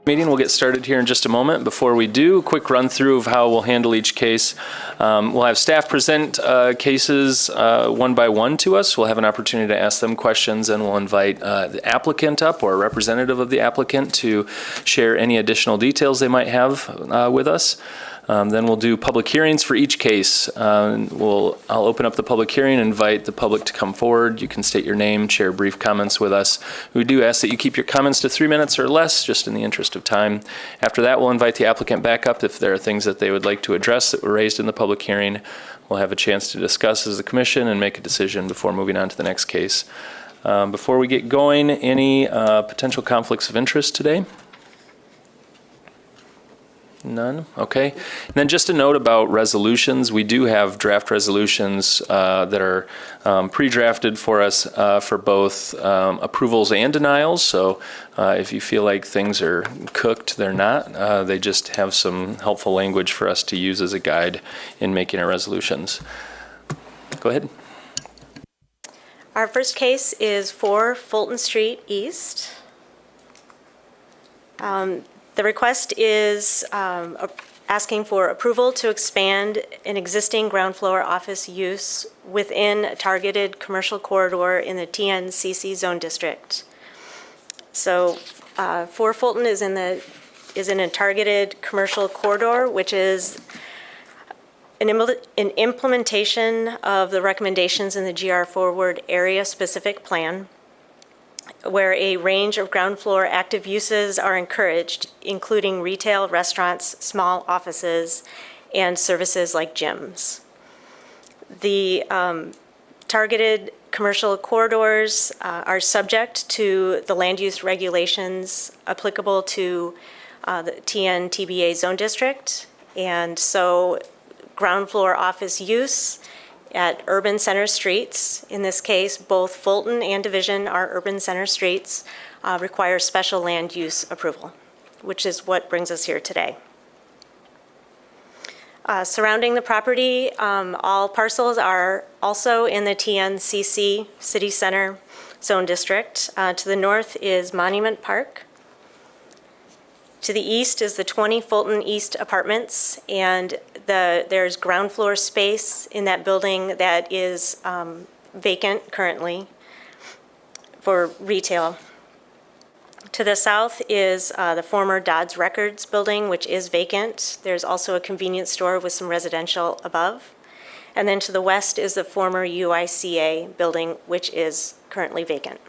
Meeting. We'll get started here in just a moment. Before we do, a quick run through of how we'll handle each case. We'll have staff present cases one by one to us. We'll have an opportunity to ask them questions, and we'll invite the applicant up or a representative of the applicant to share any additional details they might have with us. Then we'll do public hearings for each case. I'll open up the public hearing and invite the public to come forward. You can state your name, share brief comments with us. We do ask that you keep your comments to 3 minutes or less, just in the interest of time. After that, we'll invite the applicant back up if there are things that they would like to address that were raised in the public hearing. We'll have a chance to discuss as a commission and make a decision before moving on to the next case. Before we get going, any potential conflicts of interest today? None? Okay. And then just a note about resolutions. We do have draft resolutions that are pre-drafted for us for both approvals and denials. So if you feel like things are cooked, they're not. They just have some helpful language for us to use as a guide in making our resolutions. Go ahead. Our first case is 4 Fulton Street East. The request is asking for approval to expand an existing ground floor office use within a targeted commercial corridor in the TNCC zone district. So 4 Fulton is in a targeted commercial corridor, which is an implementation of the recommendations in the GR Forward Area Specific Plan, where a range of ground floor active uses are encouraged, including retail, restaurants, small offices, and services like gyms. The targeted commercial corridors are subject to the land use regulations applicable to the TN-TBA zone district, and so ground floor office use at urban center streets, in this case, both Fulton and Division are urban center streets, require special land use approval, which is what brings us here today. Surrounding the property, all parcels are also in the TNCC City Center Zone District. To the north is Monument Park. To the east is the 20 Fulton East Apartments, and there's ground floor space in that building that is vacant currently for retail. To the south is the former Dodds Records building, which is vacant. There's also a convenience store with some residential above. And then to the west is the former UICA building, which is currently vacant.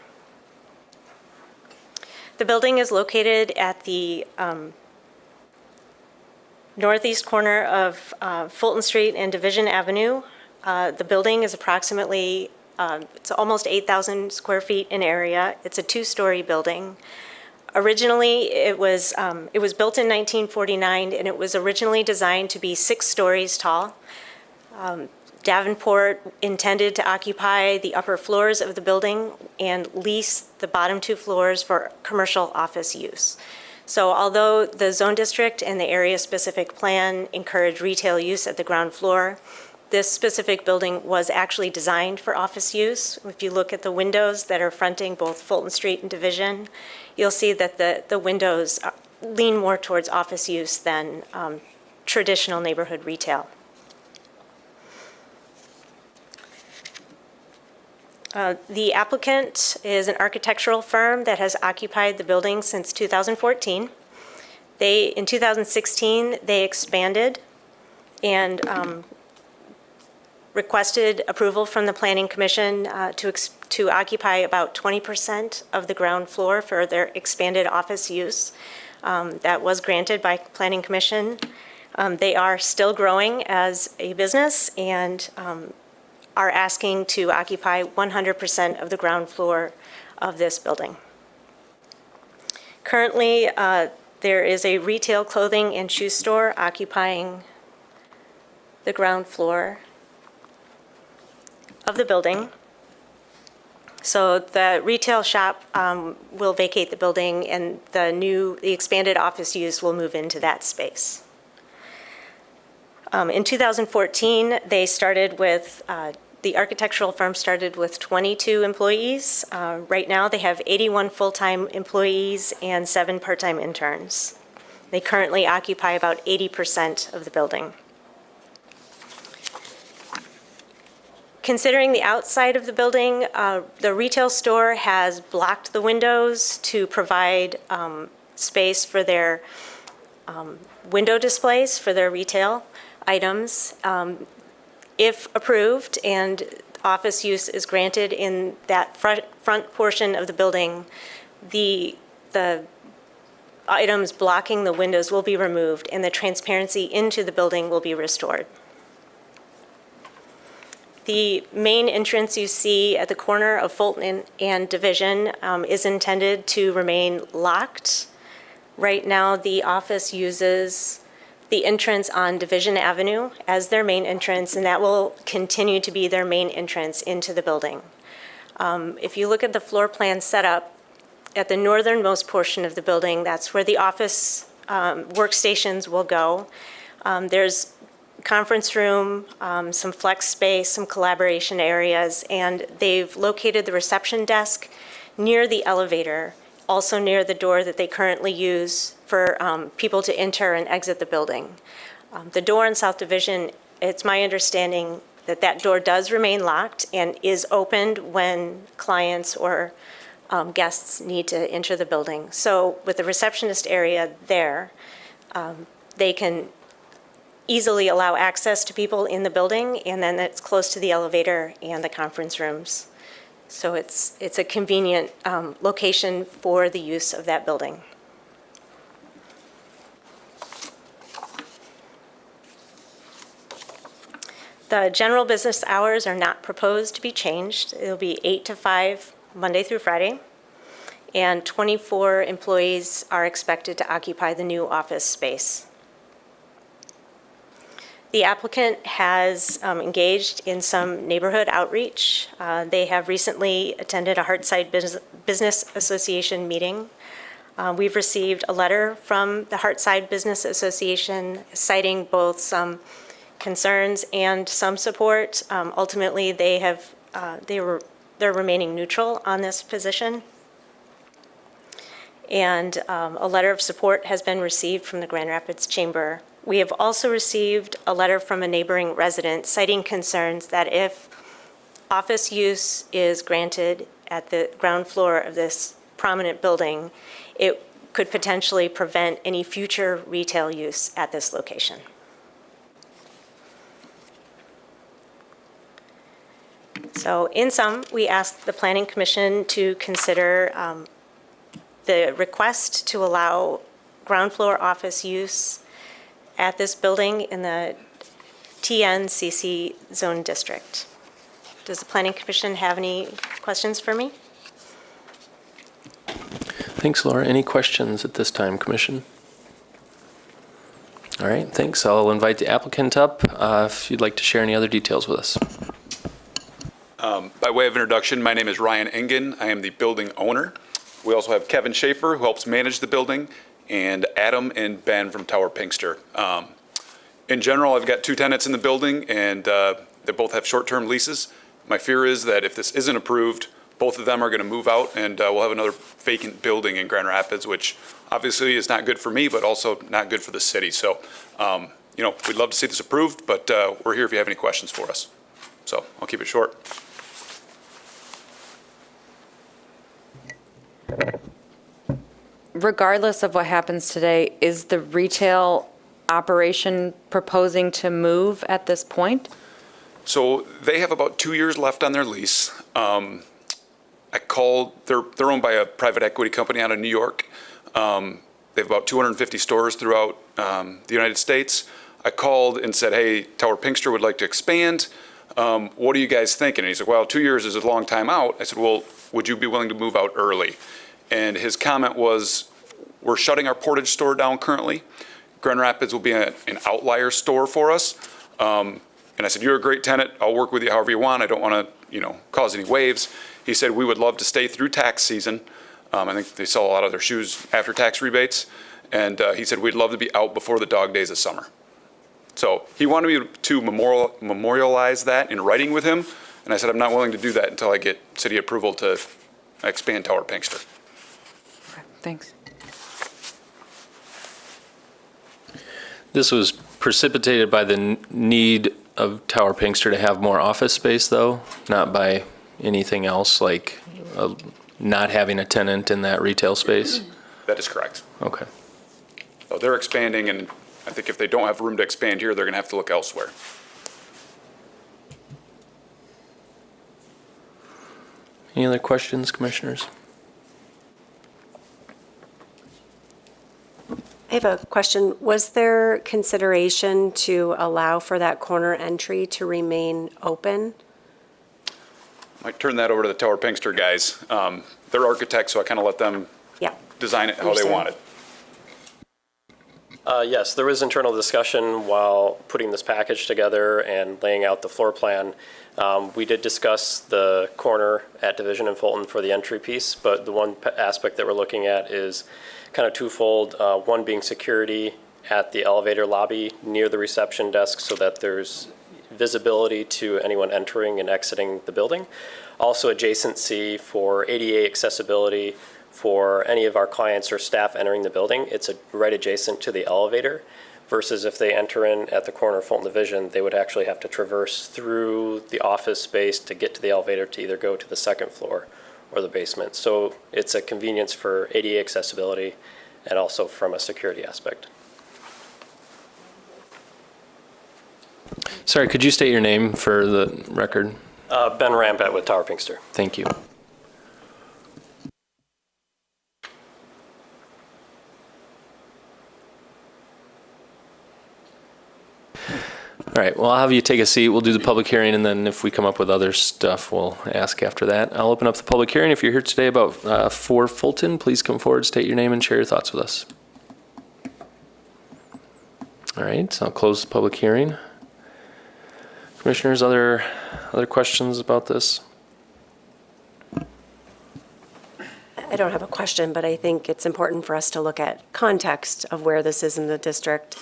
The building is located at the northeast corner of Fulton Street and Division Avenue. The building is approximately, it's almost 8,000 square feet in area. It's a 2-story building. Originally, it was built in 1949, and it was originally designed to be 6 stories tall. Davenport intended to occupy the upper floors of the building and lease the bottom 2 floors for commercial office use. So although the zone district and the area-specific plan encourage retail use at the ground floor, this specific building was actually designed for office use. If you look at the windows that are fronting both Fulton Street and Division, you'll see that the windows lean more towards office use than traditional neighborhood retail. The applicant is an architectural firm that has occupied the building since 2014. In 2016, they expanded and requested approval from the Planning Commission to occupy about 20% of the ground floor for their expanded office use. That was granted by Planning Commission. They are still growing as a business and are asking to occupy 100% of the ground floor of this building. Currently, there is a retail clothing and shoe store occupying the ground floor of the building. So the retail shop will vacate the building, and the expanded office use will move into that space. In 2014, they started with The architectural firm started with 22 employees. Right now, they have 81 full-time employees and 7 part-time interns. They currently occupy about 80% of the building. Considering the outside of the building, the retail store has blocked the windows to provide space for their window displays for their retail items. If approved and office use is granted in that front portion of the building, the items blocking the windows will be removed and the transparency into the building will be restored. The main entrance you see at the corner of Fulton and Division is intended to remain locked. Right now, the office uses the entrance on Division Avenue as their main entrance, and that will continue to be their main entrance into the building. If you look at the floor plan setup, at the northernmost portion of the building, that's where the office workstations will go. There's conference room, some flex space, some collaboration areas, and they've located the reception desk near the elevator, also near the door that they currently use for people to enter and exit the building. The door in South Division, it's my understanding that that door does remain locked and is opened when clients or guests need to enter the building. So with the receptionist area there, they can easily allow access to people in the building, and then it's close to the elevator and the conference rooms. So it's a convenient location for the use of that building. The general business hours are not proposed to be changed. It'll be 8 to 5, Monday through Friday, and 24 employees are expected to occupy the new office space. The applicant has engaged in some neighborhood outreach. They have recently attended a Hartside Business Association meeting. We've received a letter from the Hartside Business Association citing both some concerns and some support. Ultimately, they're remaining neutral on this position. And a letter of support has been received from the Grand Rapids Chamber. We have also received a letter from a neighboring resident citing concerns that if office use is granted at the ground floor of this prominent building, it could potentially prevent any future retail use at this location. So in sum, we asked the Planning Commission to consider the request to allow ground floor office use at this building in the TNCC zone district. Does the Planning Commission have any questions for me? Thanks, Laura. Any questions at this time, Commission? All right, thanks. I'll invite the applicant up if you'd like to share any other details with us. By way of introduction, my name is Ryan Engen. I am the building owner. We also have Kevin Schaefer, who helps manage the building, and Adam and Ben from Tower Pinkster. In general, I've got 2 tenants in the building, and they both have short-term leases. My fear is that if this isn't approved, both of them are going to move out, and we'll have another vacant building in Grand Rapids, which obviously is not good for me, but also not good for the city. So, we'd love to see this approved, but we're here if you have any questions for us. So I'll keep it short. Regardless of what happens today, is the retail operation proposing to move at this point? So they have about 2 years left on their lease. I called, they're owned by a private equity company out of New York. They have about 250 stores throughout the United States. I called and said, hey, Tower Pinkster would like to expand. What are you guys thinking? And he said, well, 2 years is a long time out. I said, well, would you be willing to move out early? And his comment was, we're shutting our Portage store down currently. Grand Rapids will be an outlier store for us. And I said, you're a great tenant. I'll work with you however you want. I don't want to, cause any waves. He said, we would love to stay through tax season. I think they sell a lot of their shoes after tax rebates. And he said, we'd love to be out before the dog days of summer. So he wanted me to memorialize that in writing with him. And I said, I'm not willing to do that until I get city approval to expand Tower Pinkster. Thanks. This was precipitated by the need of Tower Pinkster to have more office space, though, not by anything else, like not having a tenant in that retail space? That is correct. Okay. So they're expanding, and I think if they don't have room to expand here, they're going to have to look elsewhere. Any other questions, commissioners? I have a question. Was there consideration to allow for that corner entry to remain open? Might turn that over to the Tower Pinkster guys. They're architects, so I kind of let them Yeah. design it how they Understand. want it. Yes, there was internal discussion while putting this package together and laying out the floor plan. We did discuss the corner at Division and Fulton for the entry piece, but the one aspect that we're looking at is kind of twofold. One being security at the elevator lobby near the reception desk so that there's visibility to anyone entering and exiting the building. Also adjacency for ADA accessibility for any of our clients or staff entering the building. It's right adjacent to the elevator versus if they enter in at the corner of Fulton Division, they would actually have to traverse through the office space to get to the elevator to either go to the second floor or the basement. So it's a convenience for ADA accessibility and also from a security aspect. Sorry, could you state your name for the record? Ben Rampet with Tower Pinkster. Thank you. All right, well, I'll have you take a seat. We'll do the public hearing, and then if we come up with other stuff, we'll ask after that. I'll open up the public hearing. If you're here today about 4 Fulton, please come forward, state your name, and share your thoughts with us. All right, so I'll close the public hearing. Commissioners, other questions about this? I don't have a question, but I think it's important for us to look at context of where this is in the district,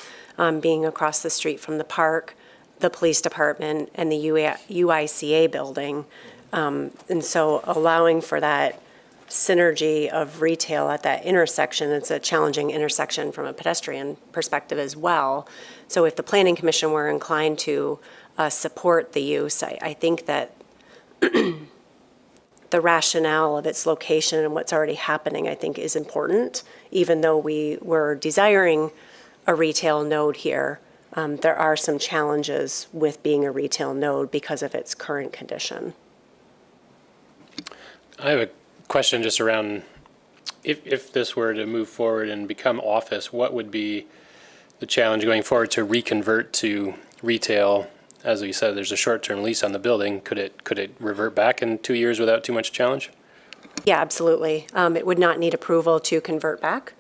being across the street from the park, the police department, and the UICA building. And so allowing for that synergy of retail at that intersection, it's a challenging intersection from a pedestrian perspective as well. So if the Planning Commission were inclined to support the use, I think that the rationale of its location and what's already happening, I think, is important. Even though we were desiring a retail node here, there are some challenges with being a retail node because of its current condition. I have a question just around if this were to move forward and become office, what would be the challenge going forward to reconvert to retail? As we said, there's a short-term lease on the building. Could it revert back in 2 years without too much challenge? Yeah, absolutely. It would not need approval to convert back.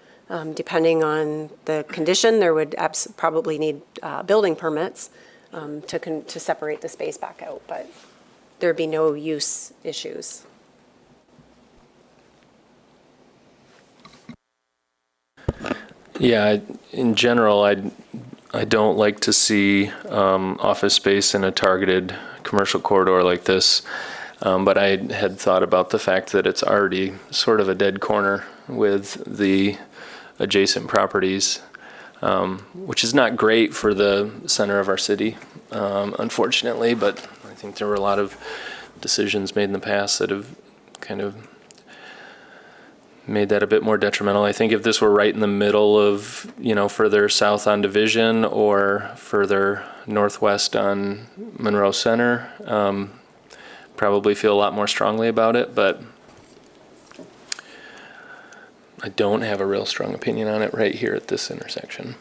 Depending on the condition, there would probably need building permits to separate the space back out, but there'd be no use issues. Yeah, in general, I don't like to see office space in a targeted commercial corridor like this. But I had thought about the fact that it's already sort of a dead corner with the adjacent properties, which is not great for the center of our city, unfortunately. But I think there were a lot of decisions made in the past that have kind of made that a bit more detrimental. I think if this were right in the middle of, further south on Division or further northwest on Monroe Center, probably feel a lot more strongly about it, but I don't have a real strong opinion on it right here at this intersection.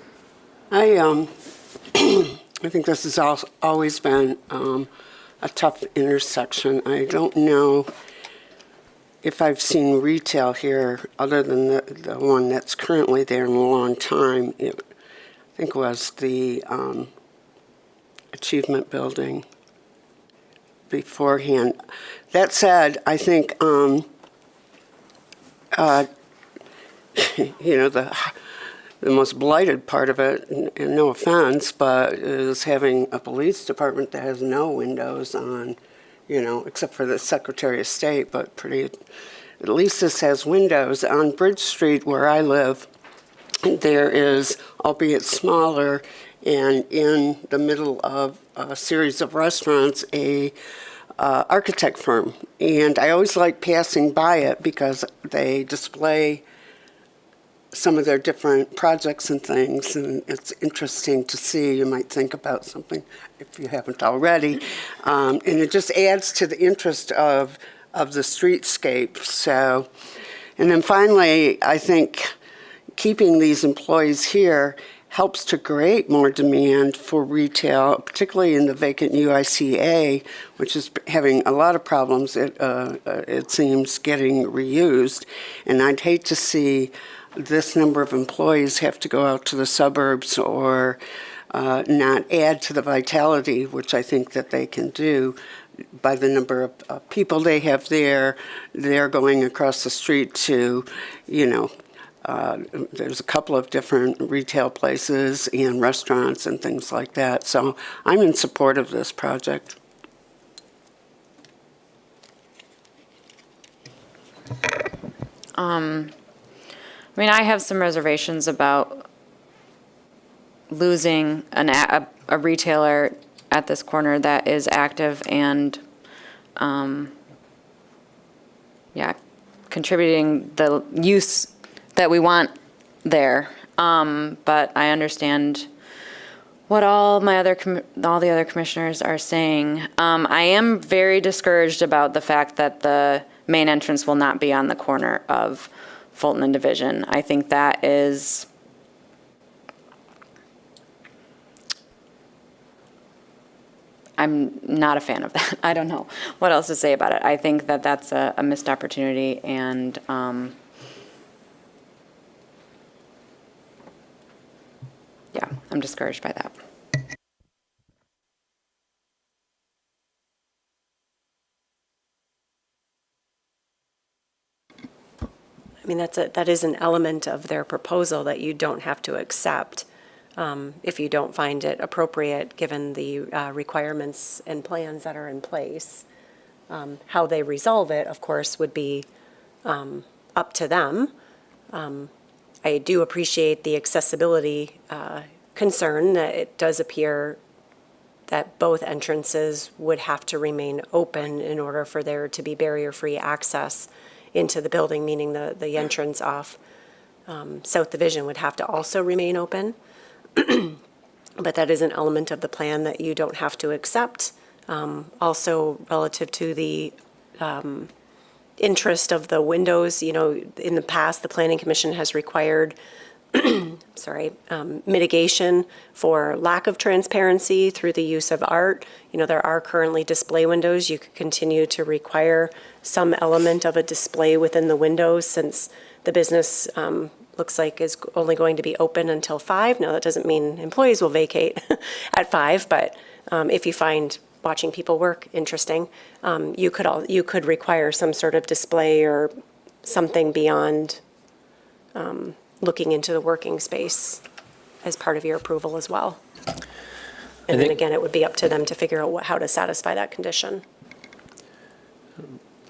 I think this has always been a tough intersection. I don't know if I've seen retail here other than the one that's currently there in a long time. I think it was the Achievement Building beforehand. That said, I think, the most blighted part of it, and no offense, but is having a police department that has no windows on except for the Secretary of State, but at least this has windows. On Bridge Street, where I live, there is, albeit smaller, and in the middle of a series of restaurants, a architect firm. And I always like passing by it because they display some of their different projects and things, and it's interesting to see. You might think about something if you haven't already. And it just adds to the interest of the streetscape. So, and then finally, I think keeping these employees here helps to create more demand for retail, particularly in the vacant UICA, which is having a lot of problems, it seems, getting reused. And I'd hate to see this number of employees have to go out to the suburbs or not add to the vitality, which I think that they can do by the number of people they have there. They're going across the street to, there's a couple of different retail places and restaurants and things like that. So I'm in support of this project. I have some reservations about losing a retailer at this corner that is active and, contributing the use that we want there. But I understand what all the other commissioners are saying. I am very discouraged about the fact that the main entrance will not be on the corner of Fulton and Division. I think that is I'm not a fan of that. I don't know what else to say about it. I think that that's a missed opportunity, and I'm discouraged by that. That is an element of their proposal that you don't have to accept if you don't find it appropriate, given the requirements and plans that are in place. How they resolve it, of course, would be up to them. I do appreciate the accessibility concern that it does appear that both entrances would have to remain open in order for there to be barrier-free access into the building, meaning the entrance off South Division would have to also remain open. But that is an element of the plan that you don't have to accept. Also, relative to the interest of the windows, in the past, the Planning Commission has required mitigation for lack of transparency through the use of art. There are currently display windows. You could continue to require some element of a display within the windows, since the business looks like is only going to be open until 5. Now, that doesn't mean employees will vacate at 5, but if you find watching people work interesting, you could require some sort of display or something beyond looking into the working space as part of your approval as well. And then again, it would be up to them to figure out how to satisfy that condition.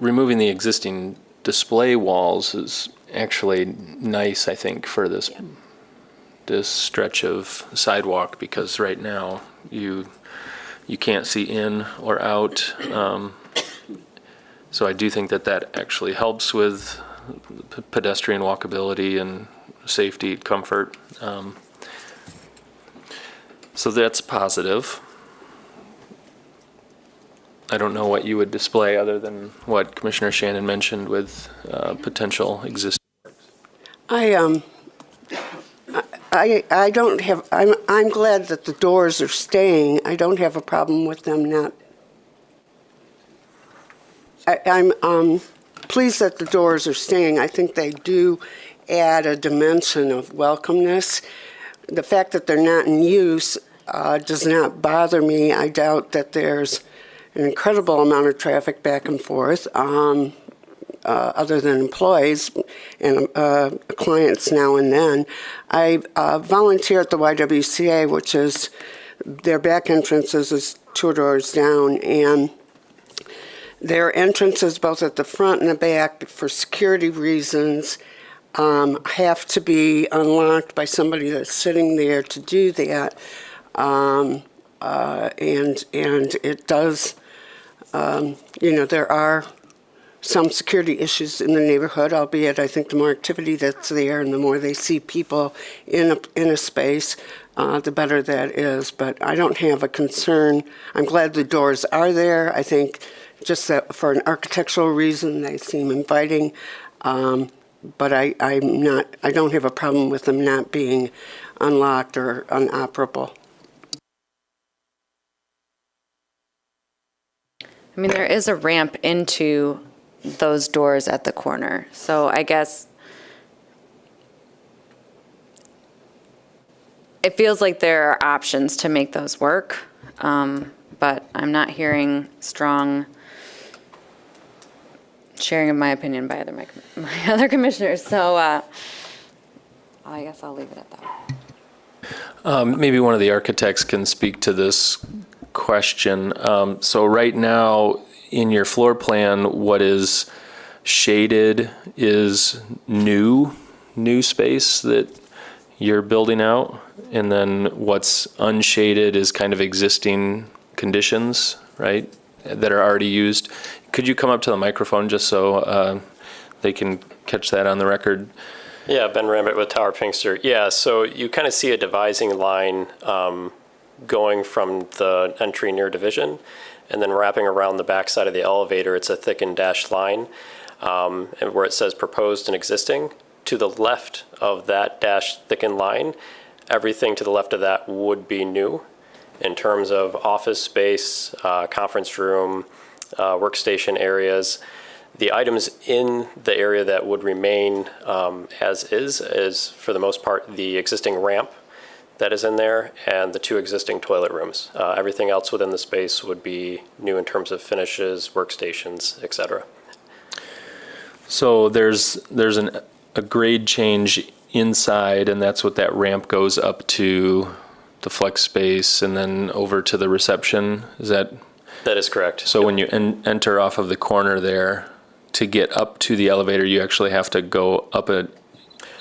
Removing the existing display walls is actually nice, I think, for this stretch of sidewalk, because right now you can't see in or out. So I do think that actually helps with pedestrian walkability and safety, comfort. So that's positive. I don't know what you would display other than what Commissioner Shannon mentioned with potential existing. I don't have, I'm glad that the doors are staying. I don't have a problem with them not. I'm pleased that the doors are staying. I think they do add a dimension of welcomeness. The fact that they're not in use does not bother me. I doubt that there's an incredible amount of traffic back and forth, other than employees and clients now and then. I volunteer at the YWCA, which is their back entrances is 2 doors down, and their entrances, both at the front and the back, for security reasons, have to be unlocked by somebody that's sitting there to do that. And it does, there are some security issues in the neighborhood, albeit I think the more activity that's there and the more they see people in a space, the better that is. But I don't have a concern. I'm glad the doors are there. I think just that for an architectural reason, they seem inviting. But I don't have a problem with them not being unlocked or unoperable. I mean, there is a ramp into those doors at the corner. So I guess it feels like there are options to make those work, but I'm not hearing strong sharing of my opinion by my other commissioners. So I guess I'll leave it at that. Maybe one of the architects can speak to this question. So right now, in your floor plan, what is shaded is new space that you're building out, and then what's unshaded is kind of existing conditions, right, that are already used. Could you come up to the microphone just so they can catch that on the record? Yeah, Ben Rambit with Tower Pinkster. Yeah, so you kind of see a divising line going from the entry near Division, and then wrapping around the backside of the elevator, it's a thickened dashed line, and where it says proposed and existing. To the left of that dashed thickened line, everything to the left of that would be new in terms of office space, conference room, workstation areas. The items in the area that would remain as is for the most part the existing ramp that is in there and the 2 existing toilet rooms. Everything else within the space would be new in terms of finishes, workstations, et cetera. So there's a grade change inside, and that's what that ramp goes up to the flex space and then over to the reception. Is that? That is correct. So when you enter off of the corner there, to get up to the elevator, you actually have to go up an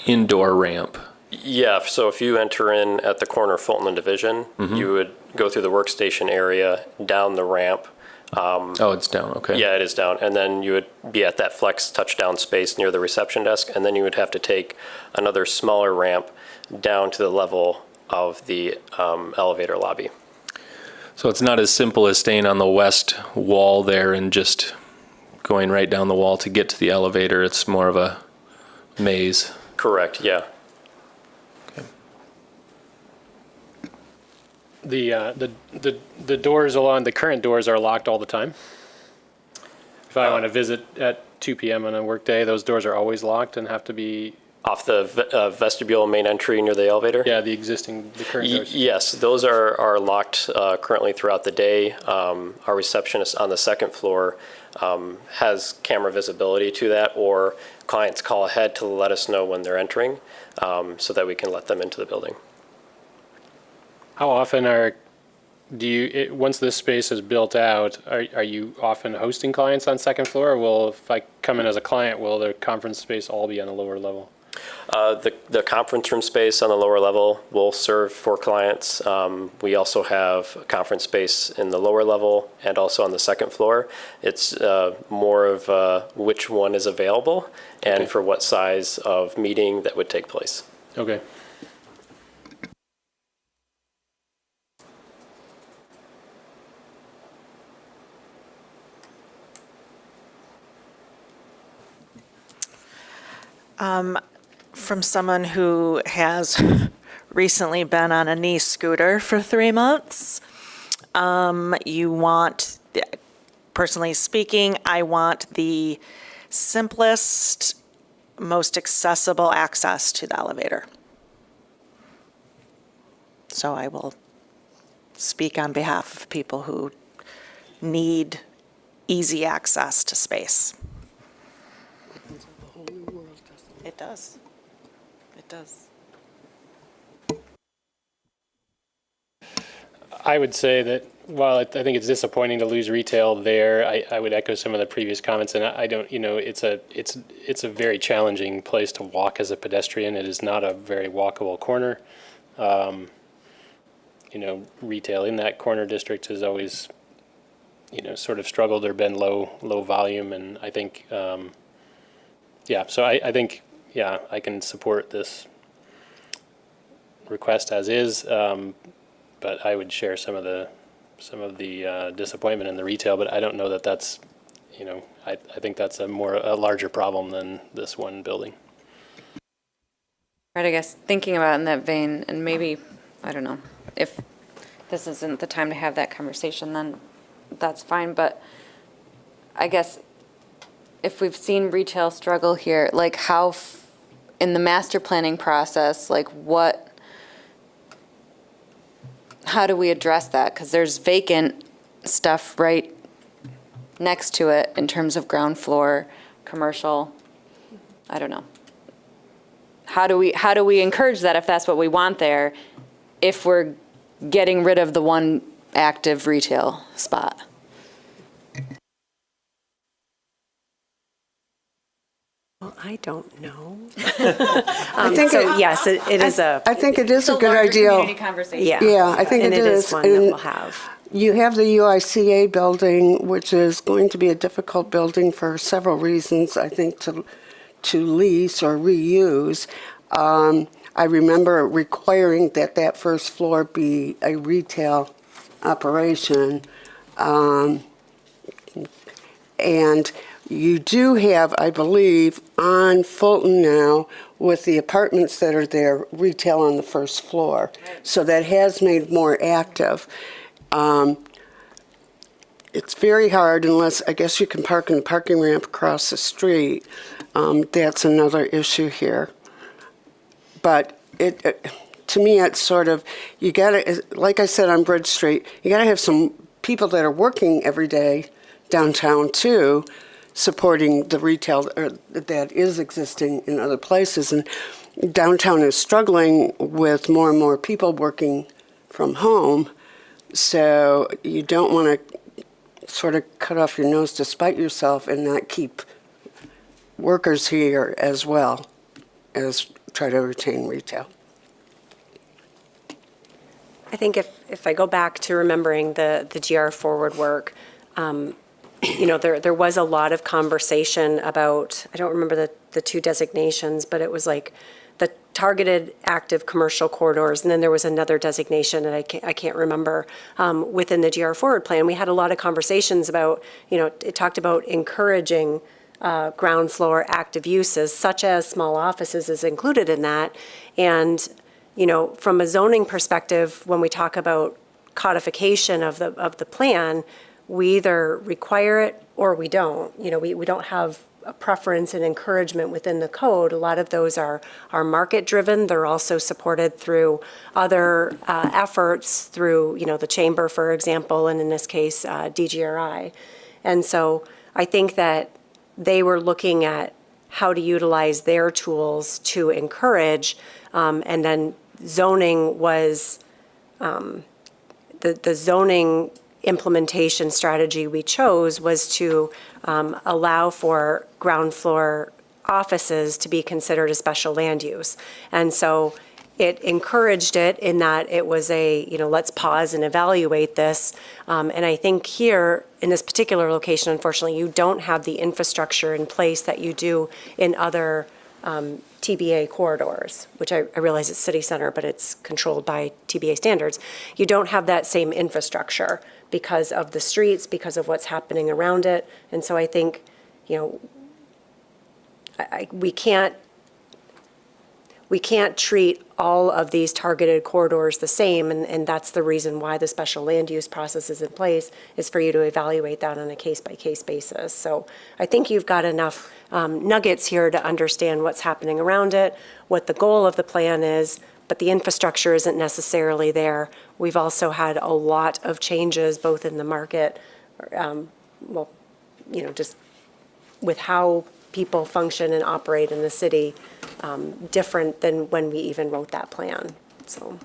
indoor ramp. Yeah, so if you enter in at the corner of Fulton and Division, you would go through the workstation area, down the ramp. Oh, it's down, okay. Yeah, it is down. And then you would be at that flex touchdown space near the reception desk, and then you would have to take another smaller ramp down to the level of the elevator lobby. So it's not as simple as staying on the west wall there and just going right down the wall to get to the elevator. It's more of a maze. Correct, yeah. The doors along, the current doors are locked all the time. If I want to visit at 2 p.m. on a workday, those doors are always locked and have to be. Off the vestibule main entry near the elevator? Yeah, the current doors. Yes, those are locked currently throughout the day. Our receptionist on the second floor has camera visibility to that, or clients call ahead to let us know when they're entering so that we can let them into the building. How often once this space is built out, are you often hosting clients on second floor? Or if I come in as a client, will the conference space all be on the lower level? The conference room space on the lower level will serve for clients. We also have conference space in the lower level and also on the second floor. It's more of which one is available and Okay. for what size of meeting that would take place. Okay. From someone who has recently been on a knee scooter for 3 months, personally speaking, I want the simplest, most accessible access to the elevator. So I will speak on behalf of people who need easy access to space. It does. It does. I would say that while I think it's disappointing to lose retail there, I would echo some of the previous comments, and I don't, it's a very challenging place to walk as a pedestrian. It is not a very walkable corner. Retail in that corner district has always, sort of struggled or been low volume, and I think, so I think, I can support this request as is, but I would share some of the disappointment in the retail, but I don't know that that's, I think that's a larger problem than this one building. Right, I guess thinking about it in that vein, and maybe, I don't know, if this isn't the time to have that conversation, then that's fine, but I guess if we've seen retail struggle here, like how, in the master planning process, like how do we address that? Because there's vacant stuff right next to it in terms of ground floor, commercial, I don't know. How do we encourage that if that's what we want there, if we're getting rid of the one active retail spot? Well, I don't know. I think Yes, it is I think it is a good idea. Conversation. Yeah, I think and it is. one that And we'll have. You have the UICA building, which is going to be a difficult building for several reasons, I think, to lease or reuse. I remember requiring that first floor be a retail operation. And you do have, I believe, on Fulton now, with the apartments that are there, retail on the first floor. So that has made more active. It's very hard unless, I guess you can park in the parking ramp across the street. That's another issue here. But to me, it's sort of, you gotta, like I said on Bridge Street, you gotta have some people that are working every day downtown too, supporting the retail that is existing in other places. And downtown is struggling with more and more people working from home. So you don't want to sort of cut off your nose to spite yourself and not keep workers here as well as try to retain retail. I think if I go back to remembering the GR Forward work, there was a lot of conversation about, I don't remember the two designations, but it was like the targeted active commercial corridors, and then there was another designation that I can't remember within the GR Forward plan. We had a lot of conversations about, it talked about encouraging ground floor active uses, such as small offices is included in that. And, from a zoning perspective, when we talk about codification of the plan, we either require it or we don't. We don't have a preference and encouragement within the code. A lot of those are market-driven. They're also supported through other efforts through, the chamber, for example, and in this case, DGRI. And so I think that they were looking at how to utilize their tools to encourage, and then zoning was, the zoning implementation strategy we chose was to allow for ground floor offices to be considered a special land use. And so it encouraged it in that it was let's pause and evaluate this. And I think here, in this particular location, unfortunately, you don't have the infrastructure in place that you do in other TBA corridors, which I realize it's city center, but it's controlled by TBA standards. You don't have that same infrastructure because of the streets, because of what's happening around it. And so I think, we can't treat all of these targeted corridors the same, and that's the reason why the special land use process is in place, is for you to evaluate that on a case-by-case basis. So I think you've got enough nuggets here to understand what's happening around it, what the goal of the plan is, but the infrastructure isn't necessarily there. We've also had a lot of changes, both in the market, just with how people function and operate in the city, different than when we even wrote that plan. So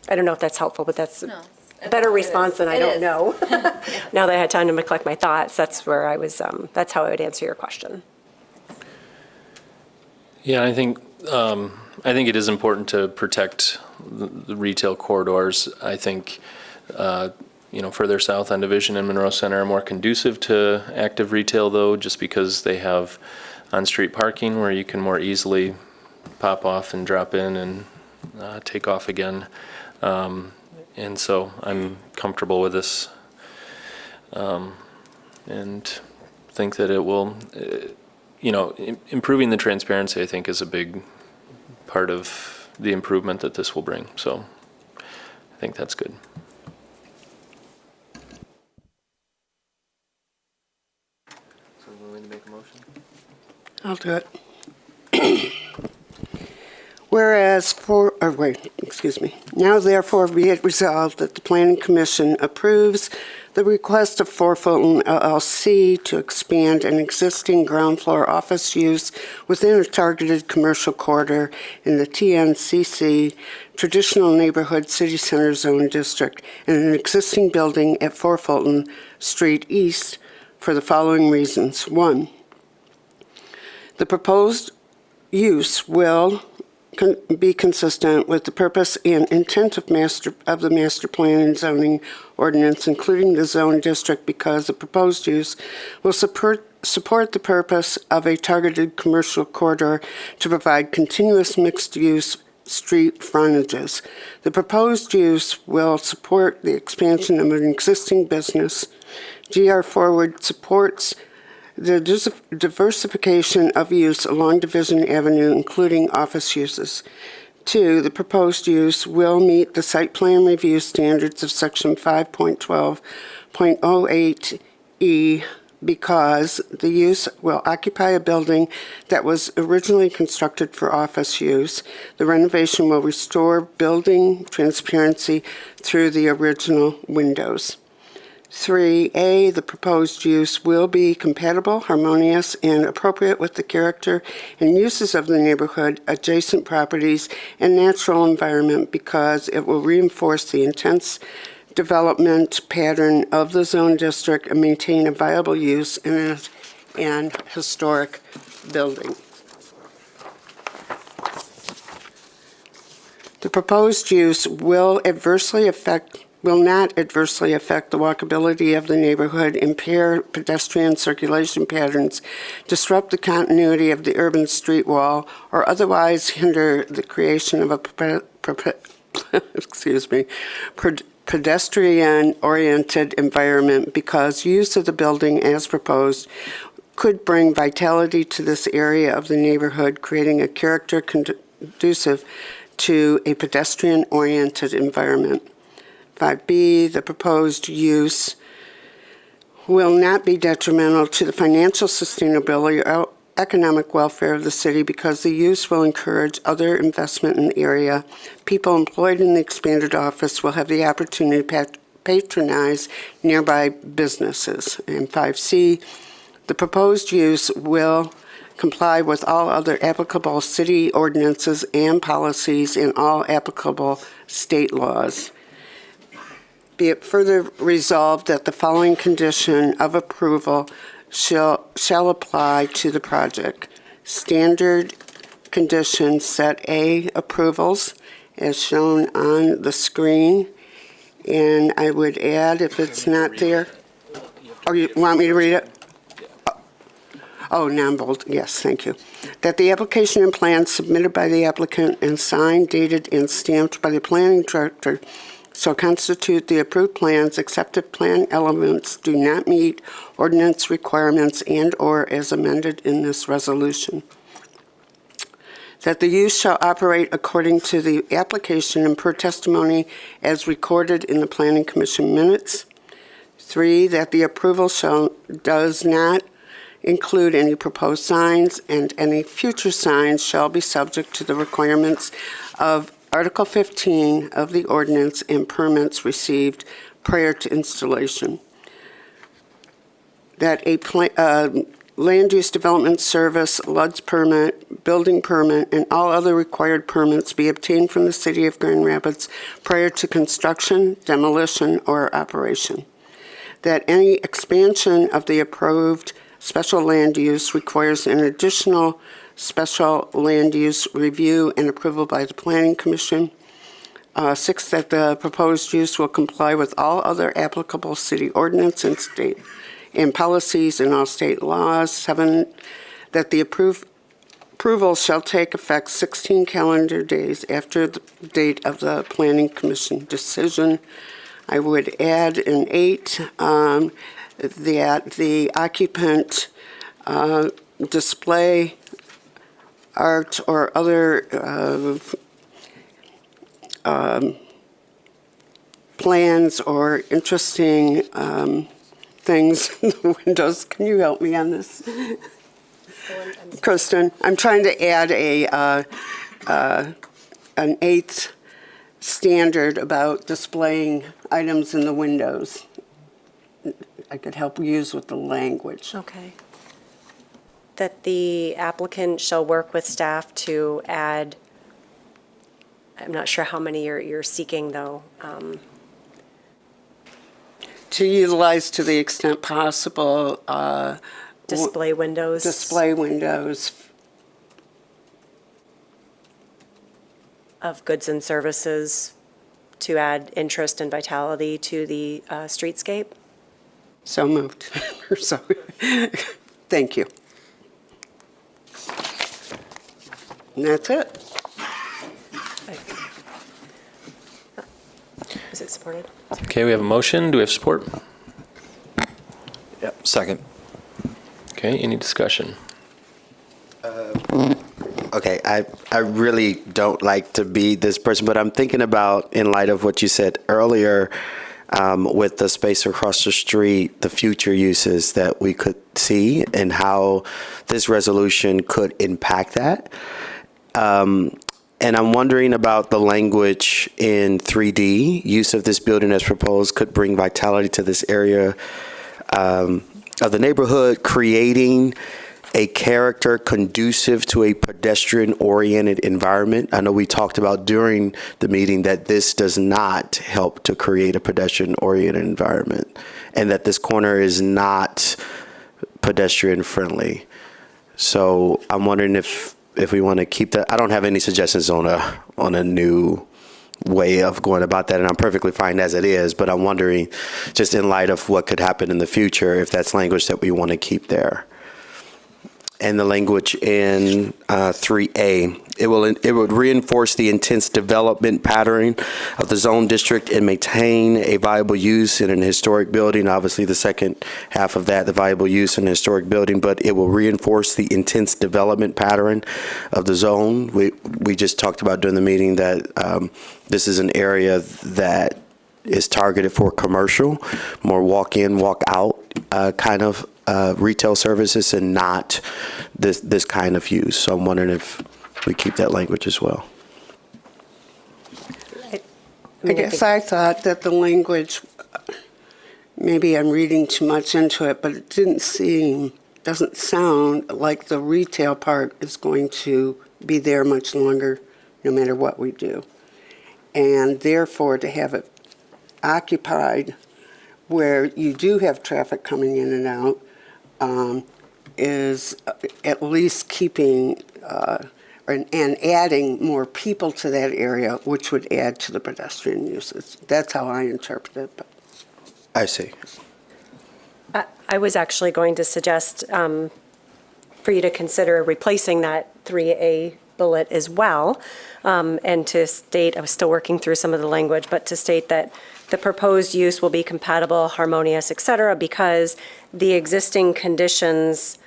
I don't know if that's helpful, but that's. No, better response than I It don't is. know. Now that I had time to collect my thoughts, that's where I was, that's how I would answer your question. Yeah, I think it is important to protect the retail corridors. I think, further south on Division and Monroe Center are more conducive to active retail, though, just because they have on-street parking where you can more easily pop off and drop in and take off again. And so I'm comfortable with this, and think that it will, improving the transparency, I think, is a big part of the improvement that this will bring. So I think that's good. So we're going to make a motion? I'll do it. Now therefore be it resolved that the Planning Commission approves the request of 4 Fulton LLC to expand an existing ground floor office use within a targeted commercial corridor in the TNCC Traditional Neighborhood City Center Zone District in an existing building at 4 Fulton Street East for the following reasons. 1, the proposed use will be consistent with the purpose and intent of the master plan and zoning ordinance, including the zone district, because the proposed use will support the purpose of a targeted commercial corridor to provide continuous mixed-use street frontages. The proposed use will support the expansion of an existing business. GR Forward supports the diversification of use along Division Avenue, including office uses. 2, the proposed use will meet the site plan review standards of Section 5.12.08E because the use will occupy a building that was originally constructed for office use. The renovation will restore building transparency through the original windows. 3A, the proposed use will be compatible, harmonious, and appropriate with the character and uses of the neighborhood, adjacent properties, and natural environment because it will reinforce the intense development pattern of the zone district and maintain a viable use in an historic building. The proposed use will not adversely affect the walkability of the neighborhood, impair pedestrian circulation patterns, disrupt the continuity of the urban street wall, or otherwise hinder the creation of a pedestrian-oriented environment because use of the building as proposed could bring vitality to this area of the neighborhood, creating a character conducive to a pedestrian-oriented environment. 5B, the proposed use will not be detrimental to the financial sustainability or economic welfare of the city because the use will encourage other investment in the area. People employed in the expanded office will have the opportunity to patronize nearby businesses. And 5C, the proposed use will comply with all other applicable city ordinances and policies and all applicable state laws. Be it further resolved that the following condition of approval shall apply to the project. Standard condition set A approvals as shown on the screen. And I would add, if it's not there, oh, you want me to read it? Oh, non-bold, yes, thank you. That the application and plans submitted by the applicant and signed, dated, and stamped by the planning director so constitute the approved plans, accepted plan elements do not meet ordinance requirements and/or as amended in this resolution. That the use shall operate according to the application and per testimony as recorded in the Planning Commission minutes. 3, that the approval does not include any proposed signs, and any future signs shall be subject to the requirements of Article 15 of the ordinance and permits received prior to installation. That land use development service, LUD's permit, building permit, and all other required permits be obtained from the city of Grand Rapids prior to construction, demolition, or operation. That any expansion of the approved special land use requires an additional special land use review and approval by the Planning Commission. 6, that the proposed use will comply with all other applicable city ordinance and state and policies and all state laws. 7, that the approval shall take effect 16 calendar days after the date of the Planning Commission decision. I would add in 8 that the occupant display art or other plans or interesting things in the windows. Can you help me on this? Kristen, I'm trying to add an 8th standard about displaying items in the windows. I could help use with the language. Okay. That the applicant shall work with staff to add, I'm not sure how many you're seeking, though. To utilize to the extent possible. Display windows. Display windows. Of goods and services to add interest and vitality to the streetscape. So moved. So, thank you. And that's it. Is it supported? Okay, we have a motion. Do we have support? Yep. Second. Okay, any discussion? Okay, I really don't like to be this person, but I'm thinking about, in light of what you said earlier, with the space across the street, the future uses that we could see and how this resolution could impact that. And I'm wondering about the language in 3D. Use of this building as proposed could bring vitality to this area of the neighborhood, creating a character conducive to a pedestrian-oriented environment. I know we talked about during the meeting that this does not help to create a pedestrian-oriented environment, and that this corner is not pedestrian-friendly. So I'm wondering if we want to keep that. I don't have any suggestions on a new way of going about that, and I'm perfectly fine as it is, but I'm wondering, just in light of what could happen in the future, if that's language that we want to keep there. And the language in 3A, it would reinforce the intense development pattern of the zone district and maintain a viable use in an historic building. Obviously, the second half of that, the viable use in a historic building, but it will reinforce the intense development pattern of the zone. We just talked about during the meeting that this is an area that is targeted for commercial, more walk-in, walk-out kind of retail services, and not this kind of use. So I'm wondering if we keep that language as well. I guess I thought that the language, maybe I'm reading too much into it, but it doesn't sound like the retail part is going to be there much longer, no matter what we do. And therefore, to have it occupied where you do have traffic coming in and out is at least keeping and adding more people to that area, which would add to the pedestrian uses. That's how I interpret it. But. I see. I was actually going to suggest for you to consider replacing that 3A bullet as well, and to state, I was still working through some of the language, but to state that the proposed use will be compatible, harmonious, et cetera, because the existing conditions,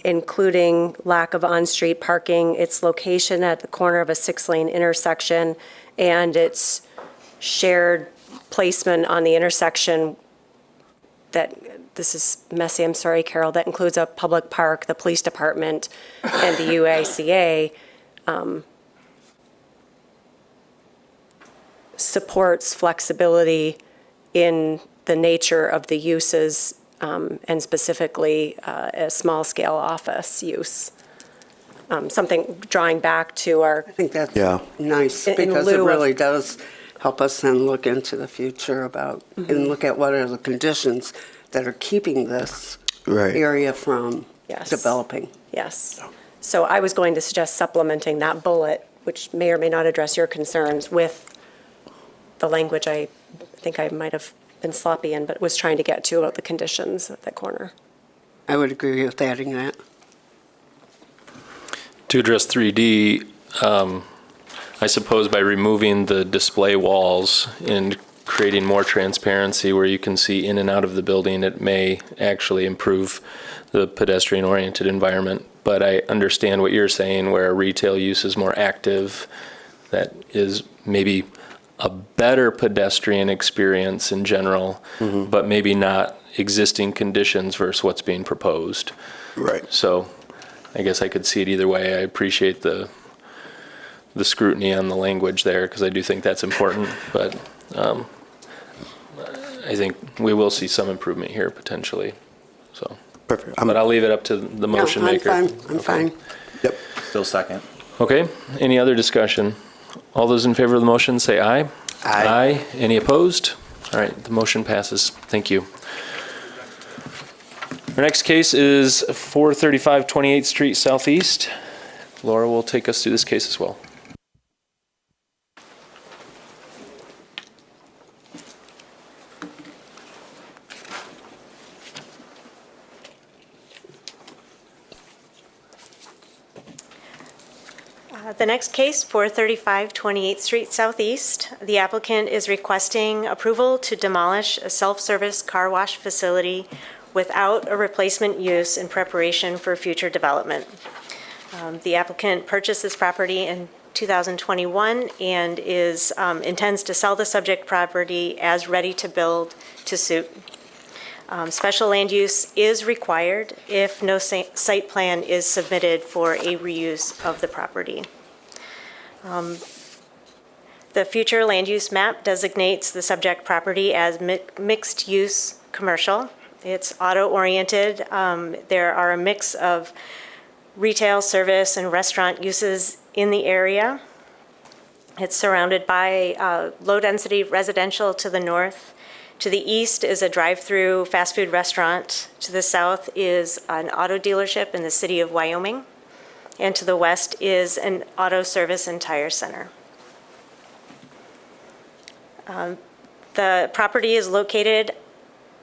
including lack of on-street parking, its location at the corner of a 6-lane intersection, and its shared placement on the intersection that, this is messy, I'm sorry, Carol, that includes a public park, the police department, and the UACA, supports flexibility in the nature of the uses and specifically a small-scale office use. Something drawing back to our, I think that's Yeah. nice, In because it lieu of- really does help us then look into the future about, and look at what are the conditions that are keeping this Right. area from Yes. developing. yes. So I was going to suggest supplementing that bullet, which may or may not address your concerns, with the language I think I might have been sloppy in, but was trying to get to about the conditions at that corner. I would agree with adding that. To address 3D, I suppose by removing the display walls and creating more transparency where you can see in and out of the building, it may actually improve the pedestrian-oriented environment. But I understand what you're saying, where retail use is more active, that is maybe a better pedestrian experience in general, but maybe not existing conditions versus what's being proposed. Right. So I guess I could see it either way. I appreciate the scrutiny on the language there, because I do think that's important, but I think we will see some improvement here potentially, so. Perfect. But I'll leave it up to the motion maker. No, I'm fine, I'm fine. Yep. Still second. Okay, any other discussion? All those in favor of the motion, say aye. Aye. Any opposed? All right, the motion passes. Thank you. Our next case is 435 28th Street Southeast. Laura will take us through this case as well. The next case, 435 28th Street Southeast. The applicant is requesting approval to demolish a self-service car wash facility without a replacement use in preparation for future development. The applicant purchased this property in 2021 and intends to sell the subject property as ready to build to suit. Special land use is required if no site plan is submitted for a reuse of the property. The future land use map designates the subject property as mixed-use commercial. It's auto-oriented. There are a mix of retail, service, and restaurant uses in the area. It's surrounded by low-density residential to the north. To the east is a drive-through fast food restaurant. To the south is an auto dealership in the city of Wyoming. And to the west is an auto service and tire center. The property is located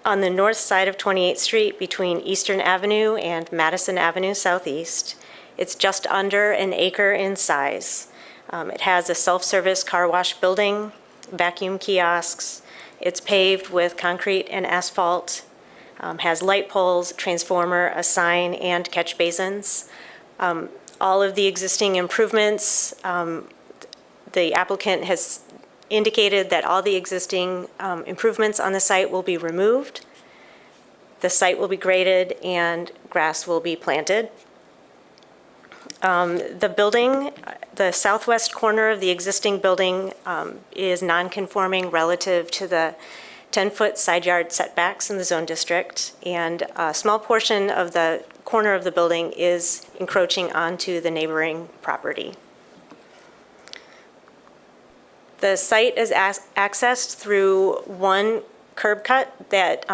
on the north side of 28th Street between Eastern Avenue and Madison Avenue Southeast. It's just under an acre in size. It has a self-service car wash building, vacuum kiosks. It's paved with concrete and asphalt, has light poles, transformer, a sign, and catch basins. All of the existing improvements, the applicant has indicated that all the existing improvements on the site will be removed. The site will be graded and grass will be planted. The building, the southwest corner of the existing building is non-conforming relative to the 10-foot side yard setbacks in the zone district, and a small portion of the corner of the building is encroaching onto the neighboring property. The site is accessed through one curb cut that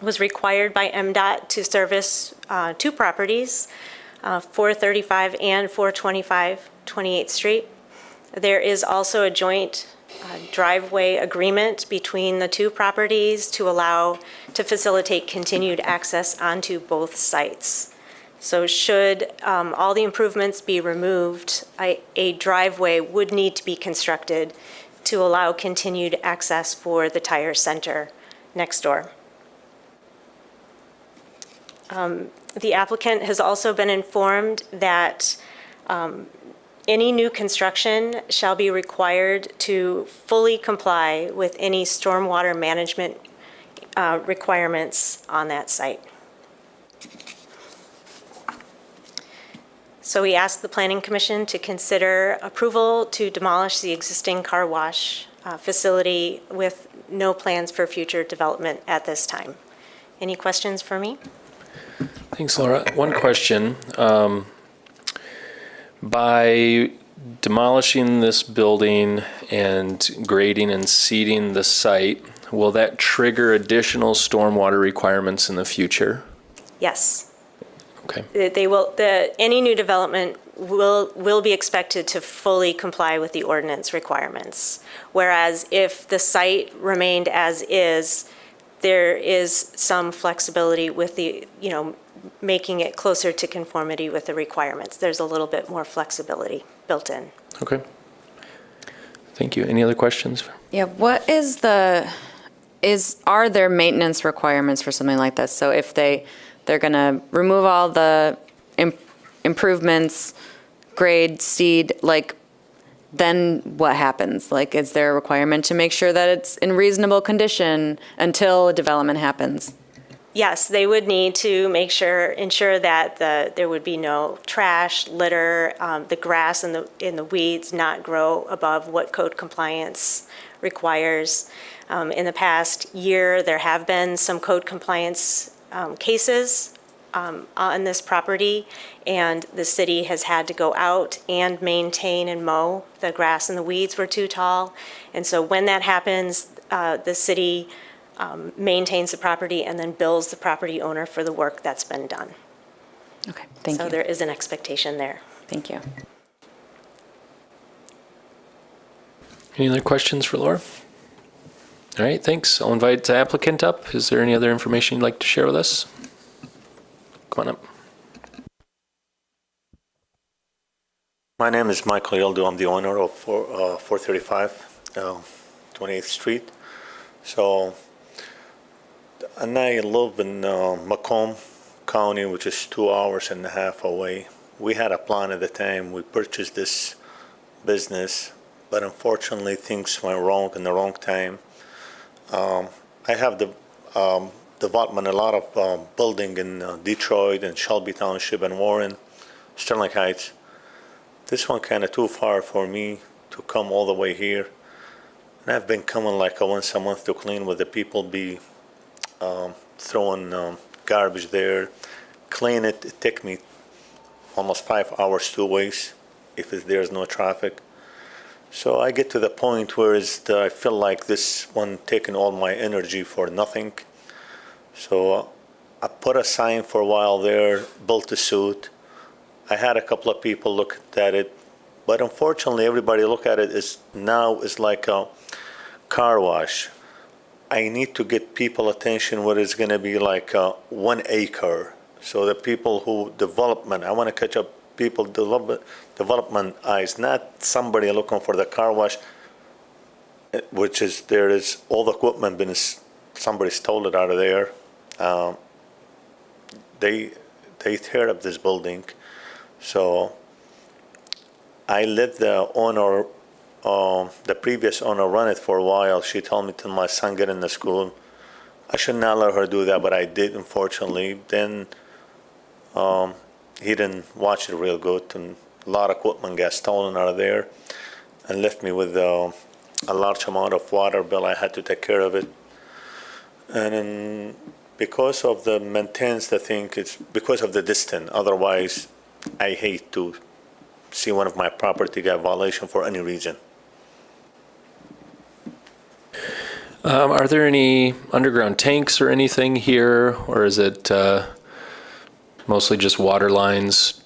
was required by MDOT to service two properties, 435 and 425 28th Street. There is also a joint driveway agreement between the two properties to facilitate continued access onto both sites. So should all the improvements be removed, a driveway would need to be constructed to allow continued access for the tire center next door. The applicant has also been informed that any new construction shall be required to fully comply with any stormwater management requirements on that site. So we ask the Planning Commission to consider approval to demolish the existing car wash facility with no plans for future development at this time. Any questions for me? Thanks, Laura. One question. By demolishing this building and grading and seeding the site, will that trigger additional stormwater requirements in the future? Yes. Okay. They will, any new development will be expected to fully comply with the ordinance requirements. Whereas if the site remained as is, there is some flexibility with the, making it closer to conformity with the requirements. There's a little bit more flexibility built in. Okay. Thank you. Any other questions? Yeah, what is are there maintenance requirements for something like this? So if they're gonna remove all the improvements, grade, seed, then what happens? Is there a requirement to make sure that it's in reasonable condition until development happens? Yes, they would need to ensure that there would be no trash, litter, the grass and the weeds not grow above what code compliance requires. In the past year, there have been some code compliance cases on this property, and the city has had to go out and maintain and mow. The grass and the weeds were too tall. And so when that happens, the city maintains the property and then bills the property owner for the work that's been done. Okay, thank So you. there is an expectation there. Thank you. Any other questions for Laura? All right, thanks. I'll invite the applicant up. Is there any other information you'd like to share with us? Come on up. My name is Michael Yildu. I'm the owner of 435 28th Street. So, and I live in Macomb County, which is 2.5 hours away. We had a plan at the time. We purchased this business, but unfortunately things went wrong in the wrong time. I have the development, a lot of building in Detroit and Shelby Township and Warren, Sterling Heights. This one kind of too far for me to come all the way here. And I've been coming once a month to clean with the people be throwing garbage there. Clean it, it take me almost 5 hours 2 ways if there's no traffic. So I get to the point where I feel like this one taking all my energy for nothing. So I put a sign for a while there, built a suit. I had a couple of people look at it, but unfortunately everybody look at it now is like a car wash. I need to get people attention where it's going to be like 1 acre. So the people who development, I want to catch up people development eyes, not somebody looking for the car wash, which is there is all the equipment been somebody stole it out of there. They tear up this building. So I let the owner, the previous owner, run it for a while. She told me till my son get in the school. I should not let her do that, but I did, unfortunately. Then he didn't watch it real good, and a lot of equipment got stolen out of there and left me with a large amount of water bill. I had to take care of it. And then because of the maintenance, I think it's because of the distance. Otherwise, I hate to see one of my property get violation for any reason. Are there any underground tanks or anything here, or is it mostly just water lines,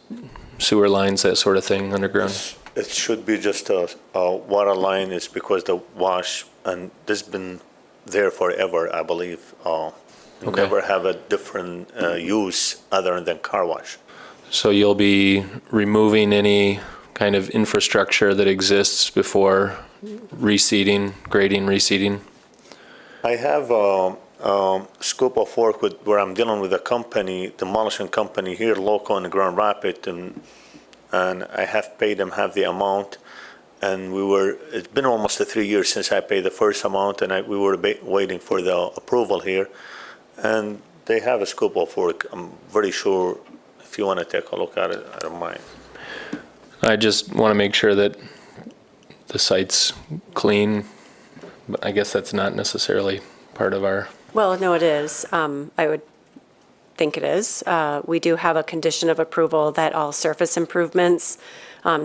sewer lines, that sort of thing underground? It should be just a water line. It's because the wash, and this has been there forever, I believe. Okay. Never have a different use other than car wash. So you'll be removing any kind of infrastructure that exists before reseeding, grading, reseeding? I have a scope of work where I'm dealing with a company, demolition company here local in Grand Rapids, and I have paid them half the amount. And it's been almost 3 years since I paid the first amount, and we were waiting for the approval here. And they have a scope of work. I'm very sure if you want to take a look at it, I don't mind. I just want to make sure that the site's clean, but I guess that's not necessarily part part of our, Well, no, it is. I would think it is. We do have a condition of approval that all surface improvements,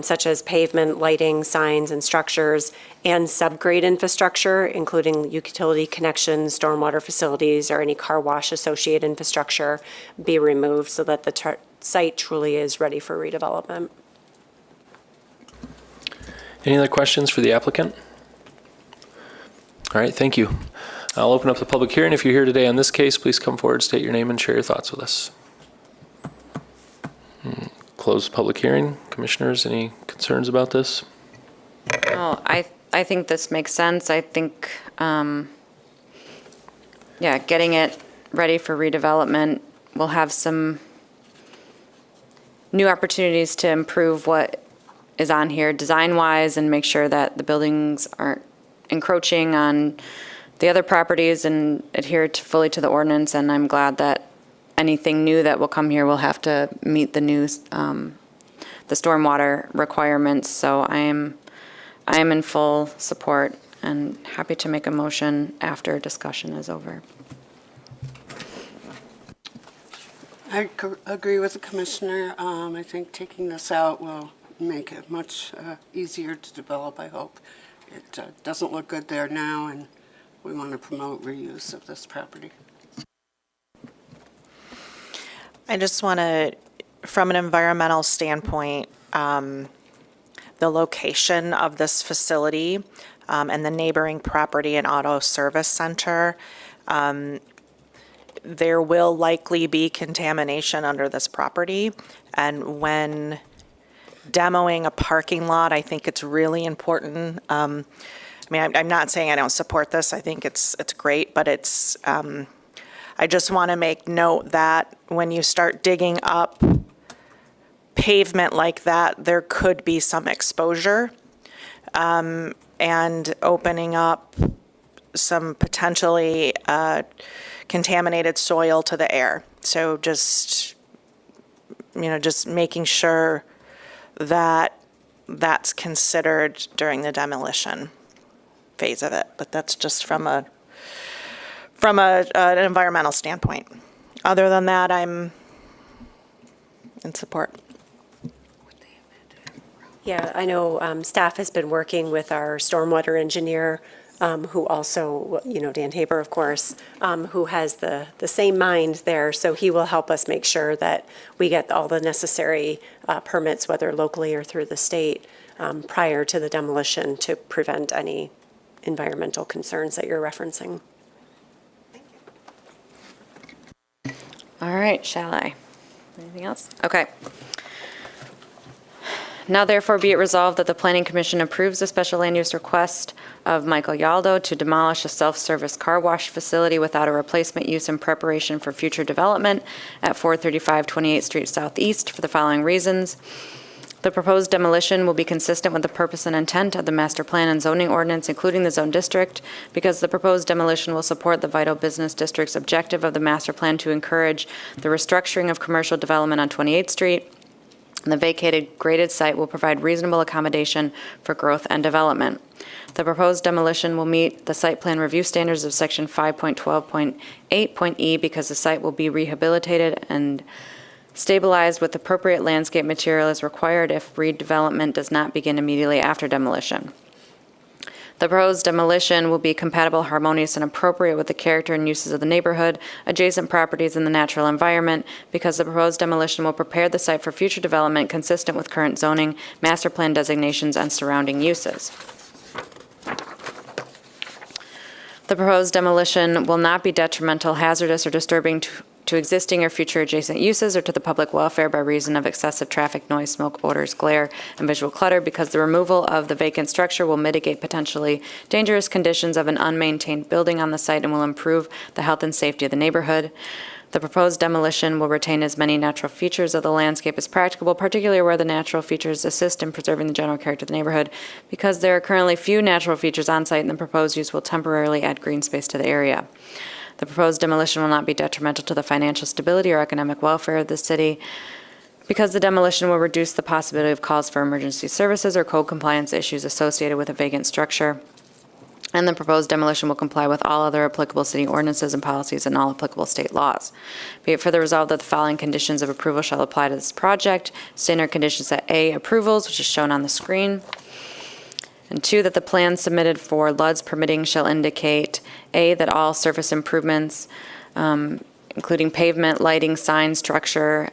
such as pavement, lighting, signs, and structures, and subgrade infrastructure, including utility connections, stormwater facilities, or any car wash associated infrastructure, be removed so that the site truly is ready for redevelopment. any other questions for the applicant? All right, thank you. I'll open up the public hearing. If you're here today on this case, please come forward, state your name, and share your thoughts with us. Close the public hearing. Commissioners, any concerns about this? No, I think this makes sense. I think, getting it ready for redevelopment will have some new opportunities to improve what is on here design-wise and make sure that the buildings aren't encroaching on the other properties and adhere fully to the ordinance. And I'm glad that anything new that will come here will have to meet the new, the stormwater requirements. So I am in full support and happy to make a motion after discussion is over. I agree with the commissioner. I think taking this out will make it much easier to develop, I hope. It doesn't look good there now, and we want to promote reuse of this property. I just want to, from an environmental standpoint, the location of this facility and the neighboring property and auto service center, there will likely be contamination under this property. And when demoing a parking lot, I think it's really important. I mean, I'm not saying I don't support this. I think it's great, but it's, I just want to make note that when you start digging up pavement like that, there could be some exposure and opening up some potentially contaminated soil to the air. So just, just making sure that that's considered during the demolition phase of it. But that's just from an environmental standpoint. Other than that, I'm in support. Yeah, I know staff has been working with our stormwater engineer, who also, Dan Tabor, of course, who has the same mind there. So he will help us make sure that we get all the necessary permits, whether locally or through the state, prior to the demolition to prevent any environmental concerns that you're referencing. All right, shall I? Anything else? Okay. Now therefore be it resolved that the Planning Commission approves the special land use request of Michael Yaldo to demolish a self-service car wash facility without a replacement use in preparation for future development at 435 28th Street Southeast for the following reasons. The proposed demolition will be consistent with the purpose and intent of the master plan and zoning ordinance, including the zone district, because the proposed demolition will support the vital business district's objective of the master plan to encourage the restructuring of commercial development on 28th Street. And the vacated graded site will provide reasonable accommodation for growth and development. The proposed demolition will meet the site plan review standards of section 5.12.8.e because the site will be rehabilitated and stabilized with appropriate landscape material as required if redevelopment does not begin immediately after demolition. The proposed demolition will be compatible, harmonious, and appropriate with the character and uses of the neighborhood, adjacent properties, and the natural environment because the proposed demolition will prepare the site for future development consistent with current zoning, master plan designations, and surrounding uses. The proposed demolition will not be detrimental, hazardous, or disturbing to existing or future adjacent uses or to the public welfare by reason of excessive traffic, noise, smoke, odors, glare, and visual clutter because the removal of the vacant structure will mitigate potentially dangerous conditions of an unmaintained building on the site and will improve the health and safety of the neighborhood. The proposed demolition will retain as many natural features of the landscape as practicable, particularly where the natural features assist in preserving the general character of the neighborhood. Because there are currently few natural features on site and the proposed use will temporarily add green space to the area. The proposed demolition will not be detrimental to the financial stability or economic welfare of the city because the demolition will reduce the possibility of calls for emergency services or code compliance issues associated with a vacant structure. and the proposed demolition will comply with all other applicable city ordinances and policies and all applicable state laws. Be it further resolved that the following conditions of approval shall apply to this project. Standard conditions that A, approvals, which is shown on the screen. And 2, that the plan submitted for LUD's permitting shall indicate, A, that all surface improvements, including pavement, lighting, sign, structure,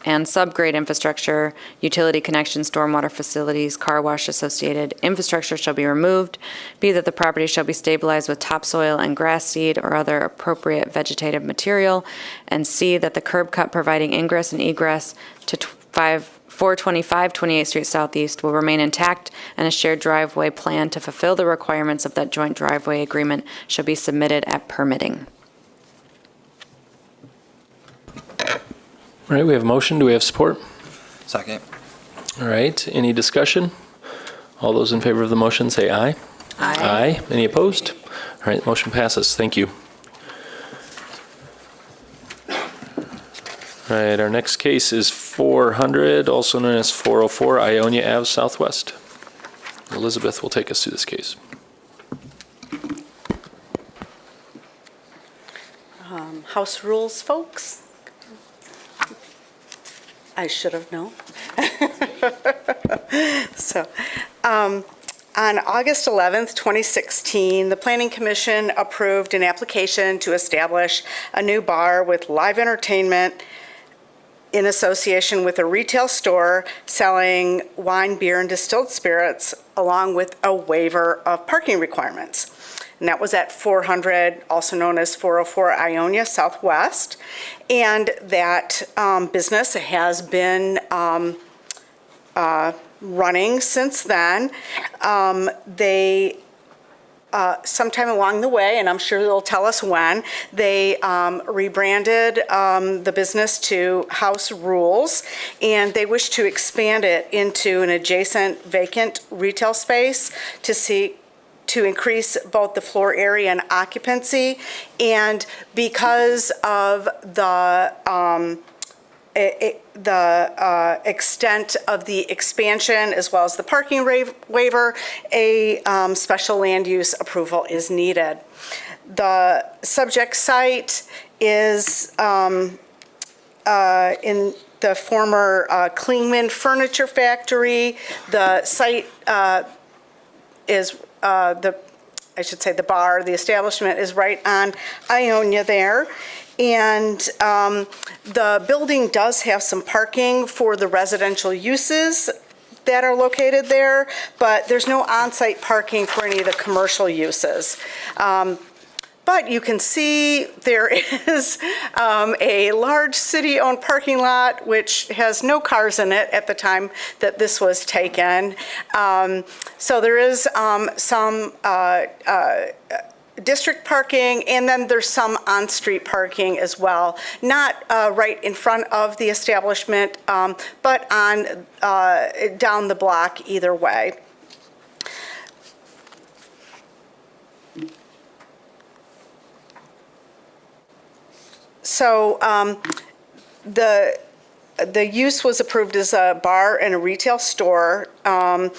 and subgrade infrastructure, utility connections, stormwater facilities, car wash associated infrastructure shall be removed. B, that the property shall be stabilized with topsoil and grass seed or other appropriate vegetative material. And C, that the curb cut providing ingress and egress to 425 28th Street Southeast will remain intact, and a shared driveway plan to fulfill the requirements of that joint driveway agreement shall be submitted at permitting. All right, we have a motion. Do we have support? Second. All right, any discussion? All those in favor of the motion say aye. Aye. Any opposed? All right, motion passes. Thank you. All right, our next case is 400, also known as 404 Ionia Ave Southwest. Elizabeth will take us through this case. House rules, folks. I should have known. So, on August 11th, 2016, the Planning Commission approved an application to establish a new bar with live entertainment in association with a retail store selling wine, beer, and distilled spirits, along with a waiver of parking requirements. And that was at 400, also known as 404 Ionia Southwest. And that business has been running since then. They, sometime along the way, and I'm sure they'll tell us when, they rebranded the business to House Rules, and they wish to expand it into an adjacent vacant retail space to increase both the floor area and occupancy. And because of the extent of the expansion as well as the parking waiver, a special land use approval is needed. The subject site is in the former Klingman Furniture Factory. The site is the bar, the establishment is right on Ionia there. And the building does have some parking for the residential uses that are located there, but there's no on-site parking for any of the commercial uses. But you can see there is a large city-owned parking lot which has no cars in it at the time that this was taken. So there is some district parking, and then there's some on-street parking as well. Not right in front of the establishment, but on down the block either way. So the use was approved as a bar and a retail store, and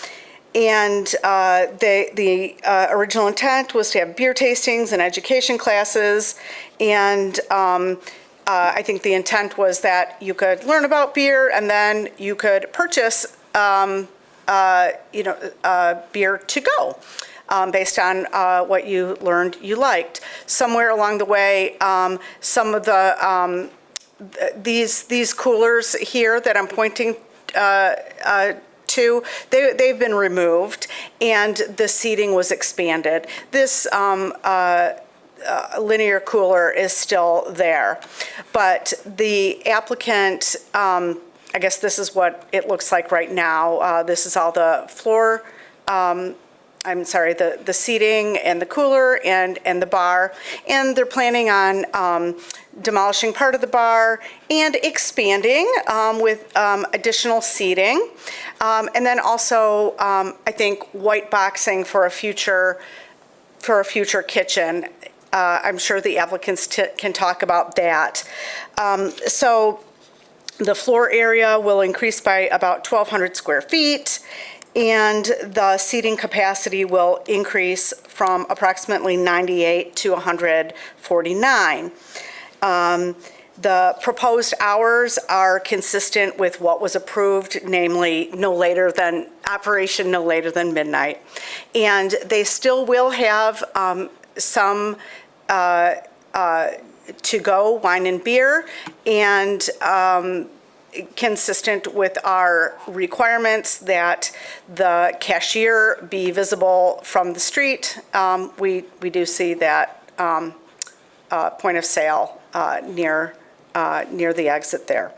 the original intent was to have beer tastings and education classes, and I think the intent was that you could learn about beer and then you could purchase beer to go. Based on what you learned you liked. Somewhere along the way, some of the these coolers here that I'm pointing to, they've been removed, and the seating was expanded. This linear cooler is still there, but the applicant, I guess this is what it looks like right now. This is all the floor. The seating and the cooler and the bar, and they're planning on demolishing part of the bar and expanding with additional seating, and then also I think white boxing for a future kitchen. I'm sure the applicants can talk about that. So the floor area will increase by about 1,200 square feet. And the seating capacity will increase from approximately 98 to 149. The proposed hours are consistent with what was approved, namely operation no later than midnight. And they still will have some to-go wine and beer, and consistent with our requirements that the cashier be visible from the street. We do see that point of sale near the exit there.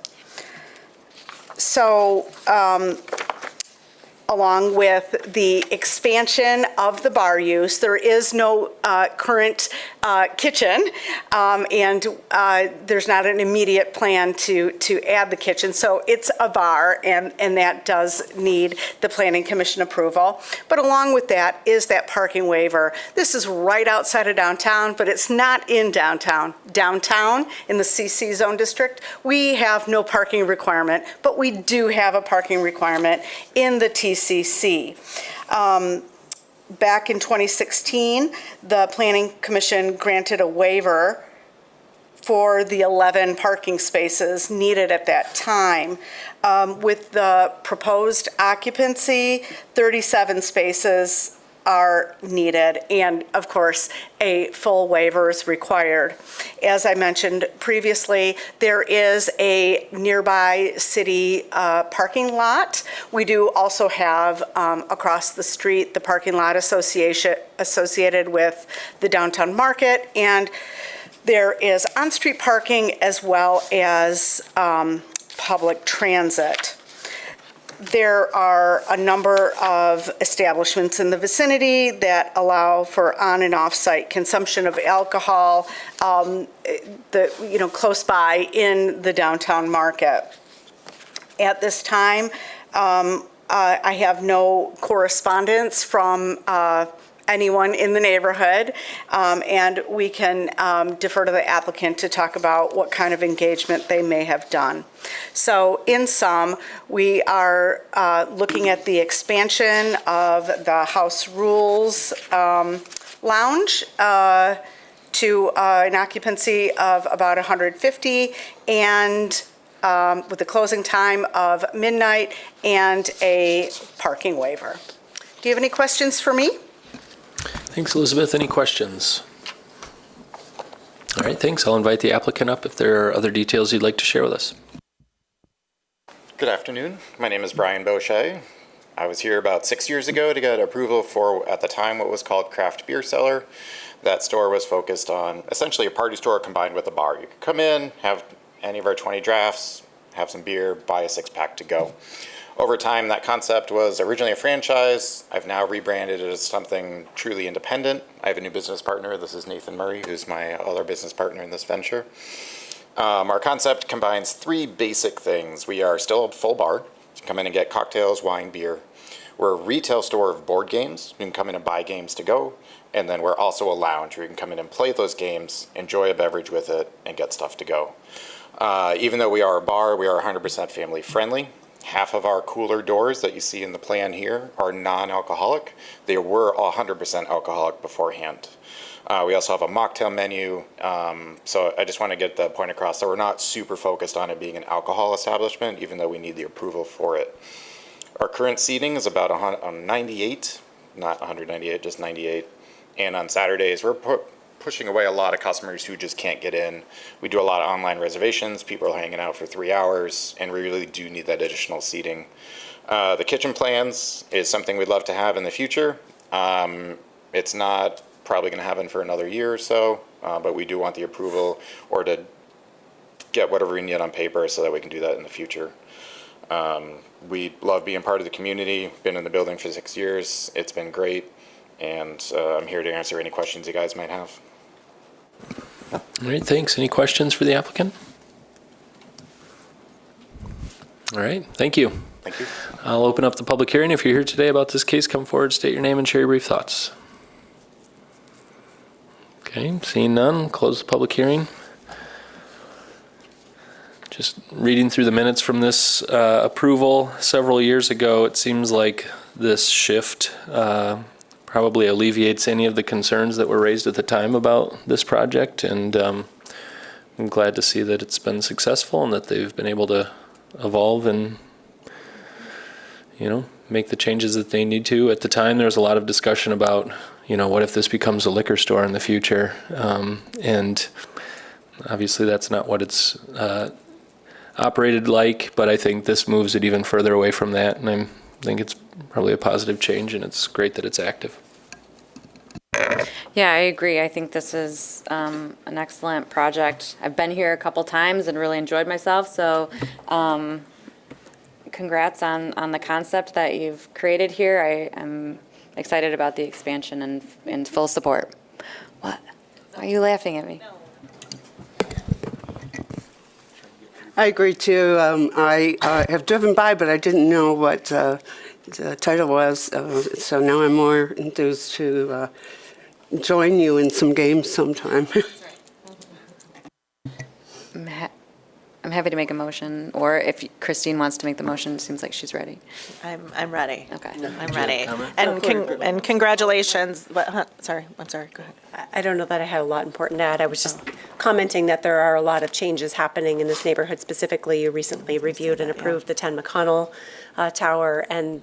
So, along with the expansion of the bar use, there is no current kitchen, and there's not an immediate plan to add the kitchen. So it's a bar, and that does need the Planning Commission approval. But along with that is that parking waiver. This is right outside of downtown, but it's not in downtown. Downtown, in the CC zone district, we have no parking requirement, but we do have a parking requirement in the TCC. Back in 2016, the Planning Commission granted a waiver for the 11 parking spaces needed at that time. With the proposed occupancy, 37 spaces are needed, and of course, a full waiver is required. As I mentioned previously, there is a nearby city parking lot. We do also have across the street the parking lot associated with the downtown market, and there is on-street parking as well as public transit. There are a number of establishments in the vicinity that allow for on and off-site consumption of alcohol, close by in the downtown market. At this time, I have no correspondence from anyone in the neighborhood, and we can defer to the applicant to talk about what kind of engagement they may have done. So in sum, we are looking at the expansion of the House Rules Lounge to an occupancy of about 150, and with the closing time of midnight and a parking waiver. Do you have any questions for me? Thanks, Elizabeth. Any questions? All right, thanks. I'll invite the applicant up if there are other details you'd like to share with us. Good afternoon. My name is Brian Beauchet. I was here about 6 years ago to get approval for, at the time, what was called Craft Beer Cellar. That store was focused on essentially a party store combined with a bar. You could come in, have any of our 20 drafts, have some beer, buy a six-pack to go. Over time, that concept was originally a franchise. I've now rebranded it as something truly independent. I have a new business partner. This is Nathan Murray, who's my other business partner in this venture. Our concept combines three basic things. We are still a full bar. You can come in and get cocktails, wine, beer. We're a retail store of board games. You can come in and buy games to go. And then we're also a lounge where you can come in and play those games, enjoy a beverage with it, and get stuff to go. Even though we are a bar, we are 100% family friendly. Half of our cooler doors that you see in the plan here are non-alcoholic. They were 100% alcoholic beforehand. We also have a mocktail menu. So I just want to get the point across that we're not super focused on it being an alcohol establishment, even though we need the approval for it. Our current seating is about 98, not 198, just 98. And on Saturdays, we're pushing away a lot of customers who just can't get in. We do a lot of online reservations. People are hanging out for 3 hours, and we really do need that additional seating. The kitchen plans is something we'd love to have in the future. It's not probably going to happen for another year or so, but we do want the approval or to get whatever we need on paper so that we can do that in the future. We love being part of the community. Been in the building for 6 years. It's been great, and I'm here to answer any questions you guys might have. All right, thanks. Any questions for the applicant? All right, thank you. Thank you. I'll open up the public hearing. If you're here today about this case, come forward, state your name, and share your brief thoughts. Okay, seeing none, close the public hearing. Just reading through the minutes from this approval several years ago, it seems like this shift probably alleviates any of the concerns that were raised at the time about this project, and I'm glad to see that it's been successful and that they've been able to evolve and, you know, make the changes that they need to. At the time, there was a lot of discussion about, you know, what if this becomes a liquor store in the future? And obviously that's not what it's operated like, but I think this moves it even further away from that, and I think it's probably a positive change, and it's great that it's active. Yeah, I agree. I think this is an excellent project. I've been here a couple times and really enjoyed myself, so congrats on the concept that you've created here. I am excited about the expansion and in full support. What? Why are you laughing at me? I agree too. I have driven by, but I didn't know what the title was, so now I'm more enthused to join you in some games sometime. I'm happy to make a motion, or if Christine wants to make the motion, it seems like she's ready. I'm ready. Okay. I'm ready. And congratulations. Sorry, go ahead. I don't know that I had a lot important to add. I was just commenting that there are a lot of changes happening in this neighborhood. Specifically, you recently reviewed and approved the 10 McConnell Tower, and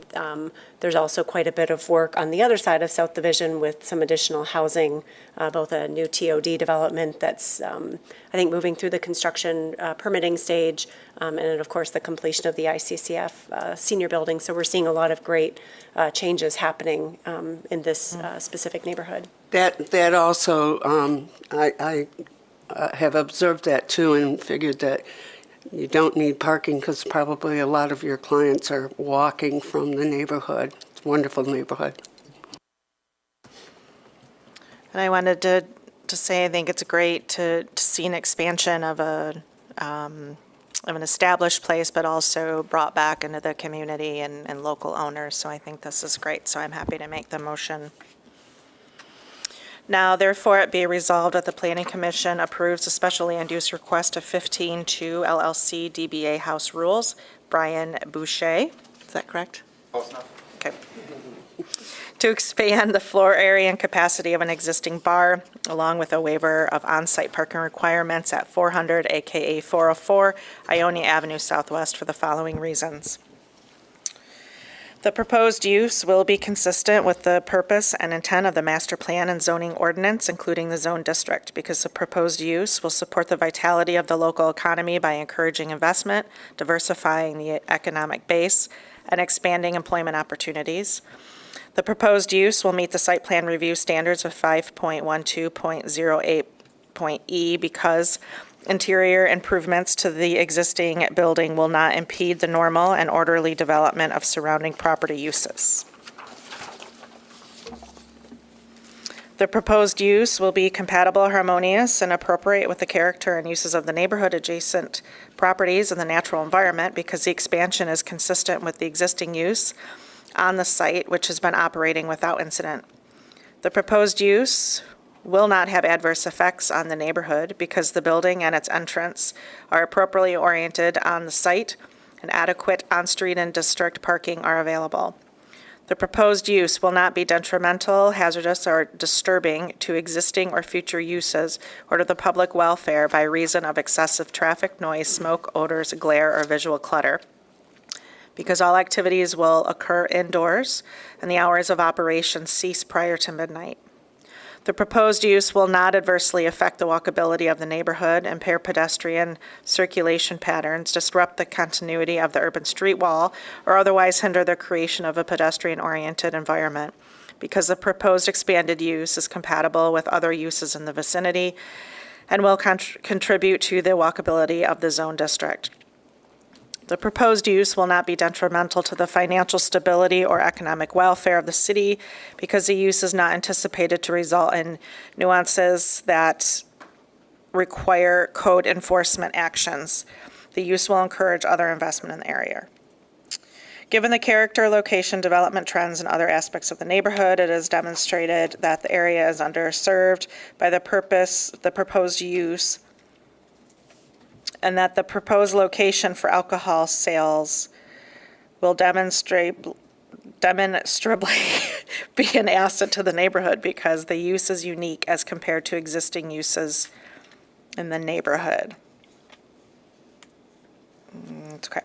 there's also quite a bit of work on the other side of South Division with some additional housing, both a new TOD development that's, I think, moving through the construction permitting stage, and then, of course, the completion of the ICCF senior building. So we're seeing a lot of great changes happening in this specific neighborhood. That also, I have observed that too, and figured that you don't need parking because probably a lot of your clients are walking from the neighborhood. It's a wonderful neighborhood. And I wanted to say, I think it's great to see an expansion of an established place, but also brought back into the community and local owners. So I think this is great. So I'm happy to make the motion. Now, therefore, it be resolved that the Planning Commission approves a special land use request of 15-2 LLC DBA House Rules, Brian Boucher. Is that correct? Close enough. Okay. To expand the floor area and capacity of an existing bar, along with a waiver of on-site parking requirements at 400 AKA 404 Ionia Avenue Southwest for the following reasons. The proposed use will be consistent with the purpose and intent of the master plan and zoning ordinance, including the zone district, because the proposed use will support the vitality of the local economy by encouraging investment, diversifying the economic base, and expanding employment opportunities. The proposed use will meet the site plan review standards of 5.12.08.E because interior improvements to the existing building will not impede the normal and orderly development of surrounding property uses. The proposed use will be compatible, harmonious, and appropriate with the character and uses of the neighborhood, adjacent properties, and the natural environment because the expansion is consistent with the existing use on the site, which has been operating without incident. The proposed use will not have adverse effects on the neighborhood because the building and its entrance are appropriately oriented on the site and adequate on-street and district parking are available. The proposed use will not be detrimental, hazardous, or disturbing to existing or future uses or to the public welfare by reason of excessive traffic noise, smoke, odors, glare, or visual clutter. Because all activities will occur indoors and the hours of operation cease prior to midnight. The proposed use will not adversely affect the walkability of the neighborhood, impair pedestrian circulation patterns, disrupt the continuity of the urban street wall, or otherwise hinder the creation of a pedestrian-oriented environment, because the proposed expanded use is compatible with other uses in the vicinity and will contribute to the walkability of the zone district. The proposed use will not be detrimental to the financial stability or economic welfare of the city because the use is not anticipated to result in nuances that require code enforcement actions. The use will encourage other investment in the area. Given the character, location, development trends, and other aspects of the neighborhood, it is demonstrated that the area is underserved by the proposed use, and that the proposed location for alcohol sales will demonstrate demonstrably be an asset to the neighborhood because the use is unique as compared to existing uses in the neighborhood. Okay.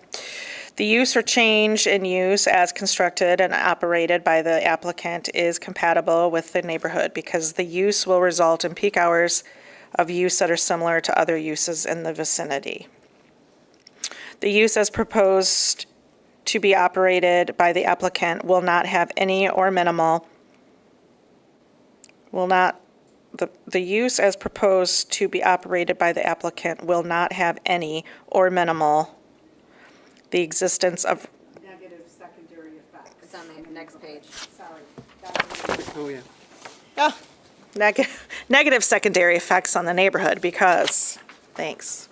The use or change in use as constructed and operated by the applicant is compatible with the neighborhood because the use will result in peak hours of use that are similar to other uses in the vicinity. The use as proposed to be operated by the applicant will not have any or minimal, the use as proposed to be operated by the applicant will not have any or minimal the existence of. Negative secondary effects. It's on the next page. Sorry. Oh, yeah. Negative secondary effects on the neighborhood because, thanks.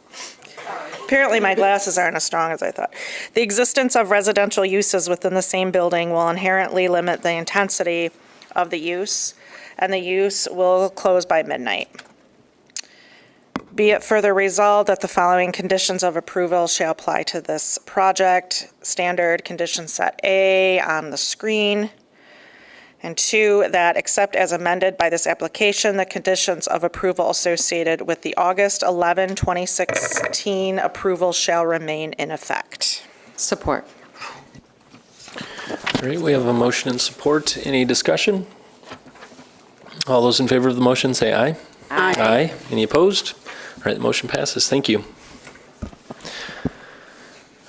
Apparently my glasses aren't as strong as I thought. The existence of residential uses within the same building will inherently limit the intensity of the use, and the use will close by midnight. Be it further resolved that the following conditions of approval shall apply to this project. Standard condition set A on the screen. And 2, that except as amended by this application, the conditions of approval associated with the August 11, 2016 approval shall remain in effect. Support. All right, we have a motion and support. Any discussion? All those in favor of the motion say aye. Aye. Aye. Any opposed? All right, the motion passes. Thank you.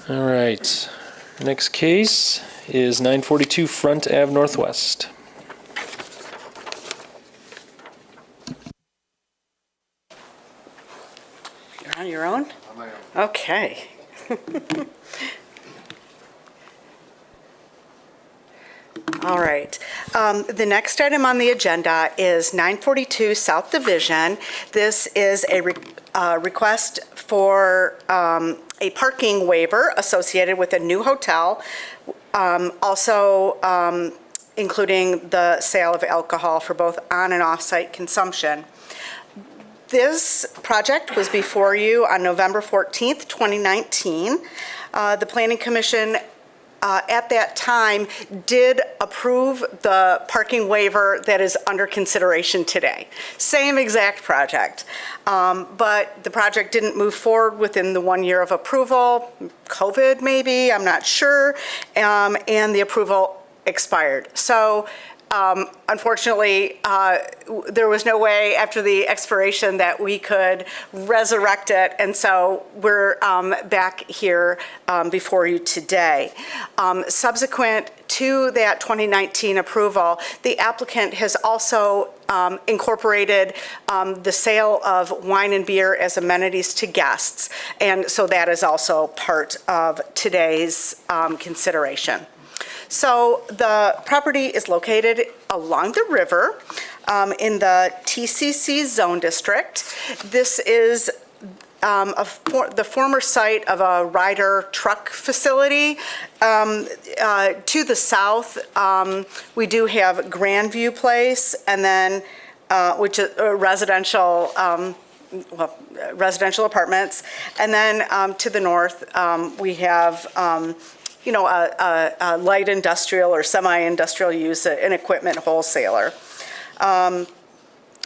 All right, next case is 942 Front Ave Northwest. You're on your own? On my own. Okay. All right. The next item on the agenda is 942 South Division. This is a request for a parking waiver associated with a new hotel, also including the sale of alcohol for both on and off-site consumption. This project was before you on November 14th, 2019. The Planning Commission at that time did approve the parking waiver that is under consideration today. Same exact project. But the project didn't move forward within the 1 year of approval. COVID maybe, I'm not sure. And the approval expired. So unfortunately, there was no way after the expiration that we could resurrect it, and so we're back here before you today. Subsequent to that 2019 approval, the applicant has also incorporated the sale of wine and beer as amenities to guests, and so that is also part of today's consideration. So the property is located along the river in the TCC Zone District. This is the former site of a Ryder truck facility. To the south, we do have Grandview Place, and then which is residential. Residential apartments, and then to the north we have a light industrial or semi-industrial use, an equipment wholesaler.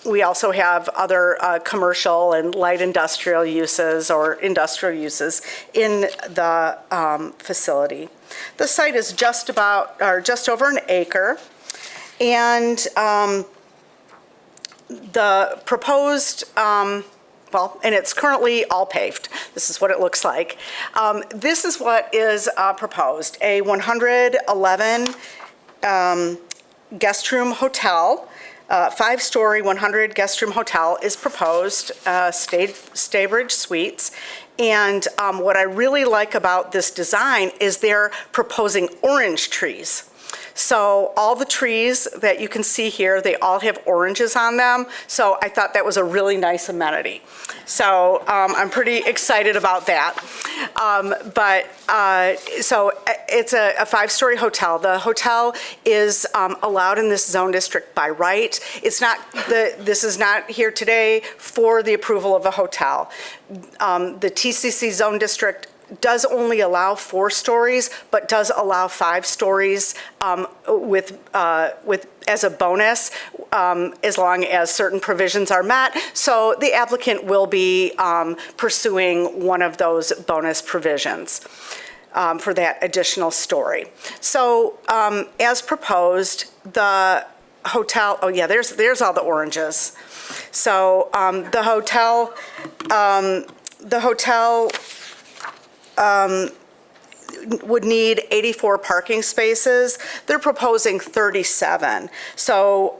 We also have other commercial and light industrial uses or industrial uses in the facility. The site is just over an acre, and the proposed and it's currently all paved. This is what it looks like. This is what is proposed, a 111 guest room hotel, 5-story, 100 guest room hotel is proposed, Staybridge Suites. And what I really like about this design is they're proposing orange trees. So all the trees that you can see here, they all have oranges on them. So I thought that was a really nice amenity. So I'm pretty excited about that. So it's a 5-story hotel. The hotel is allowed in this zone district by right. It's not this is not here today for the approval of a hotel. The TCC zone district does only allow 4 stories, but does allow 5 stories as a bonus, as long as certain provisions are met. So the applicant will be pursuing one of those bonus provisions for that additional story. So as proposed, the hotel, oh yeah, there's all the oranges. So the hotel would need 84 parking spaces. They're proposing 37. So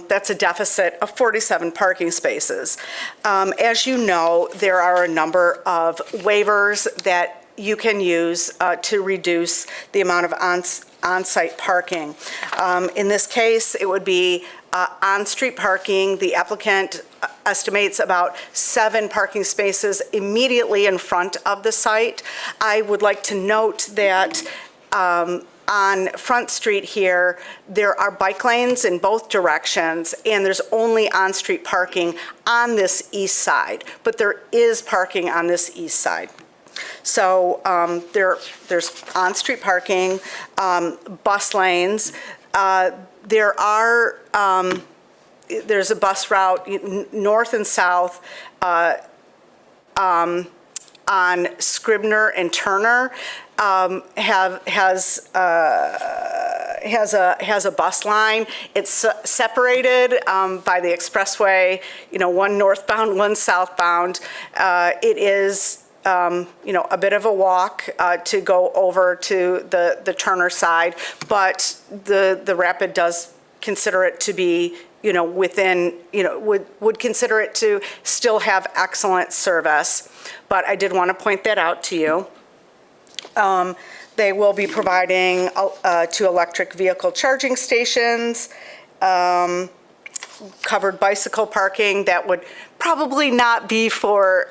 that's a deficit of 47 parking spaces. As you know, there are a number of waivers that you can use to reduce the amount of on-site parking. In this case, it would be on-street parking. The applicant estimates about 7 parking spaces immediately in front of the site. I would like to note that on Front Street here, there are bike lanes in both directions, and there's only on-street parking on this east side, but there is parking on this east side. So there's on-street parking, bus lanes. There's a bus route north and south on Scribner and Turner. Has a bus line. It's separated by the expressway. One northbound, one southbound. It is a bit of a walk to go over to the Turner side, but the Rapid does consider it to be, within, would consider it to still have excellent service. But I did want to point that out to you. They will be providing 2 electric vehicle charging stations, covered bicycle parking. That would probably not be for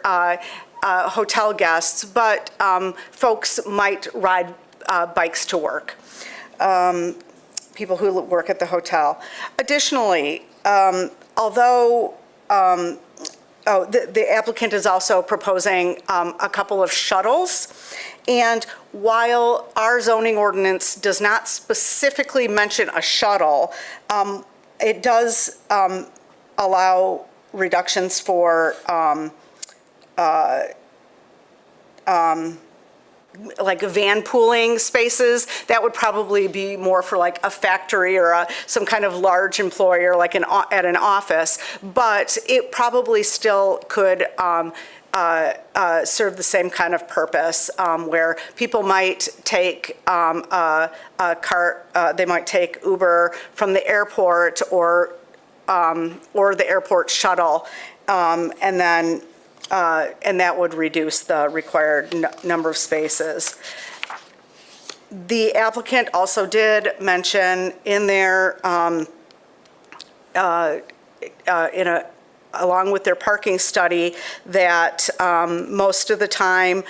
hotel guests, but folks might ride bikes to work, people who work at the hotel. Additionally, although the applicant is also proposing a couple of shuttles, and while our zoning ordinance does not specifically mention a shuttle, it does allow reductions for like van pooling spaces. That would probably be more for like a factory or some kind of large employer like at an office, but it probably still could serve the same kind of purpose, where people might take a car, they might take Uber from the airport or the airport shuttle, and that would reduce the required number of spaces. The applicant also did mention in there, along with their parking study, that most of the time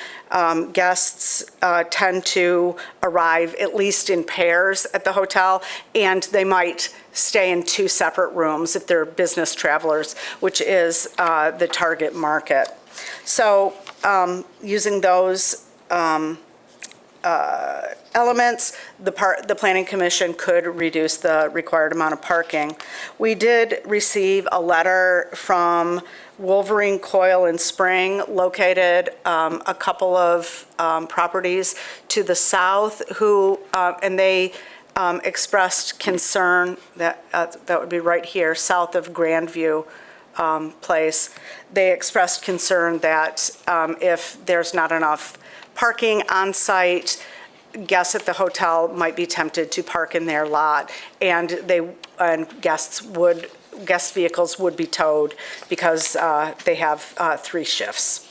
guests tend to arrive at least in pairs at the hotel, and they might stay in 2 separate rooms if they're business travelers, which is the target market. So using those elements, the Planning Commission could reduce the required amount of parking. We did receive a letter from Wolverine Coil and Spring, located a couple of properties to the south, and they expressed concern that would be right here, south of Grandview Place. They expressed concern that if there's not enough parking on site, guests at the hotel might be tempted to park in their lot, and guest vehicles would be towed because they have 3 shifts.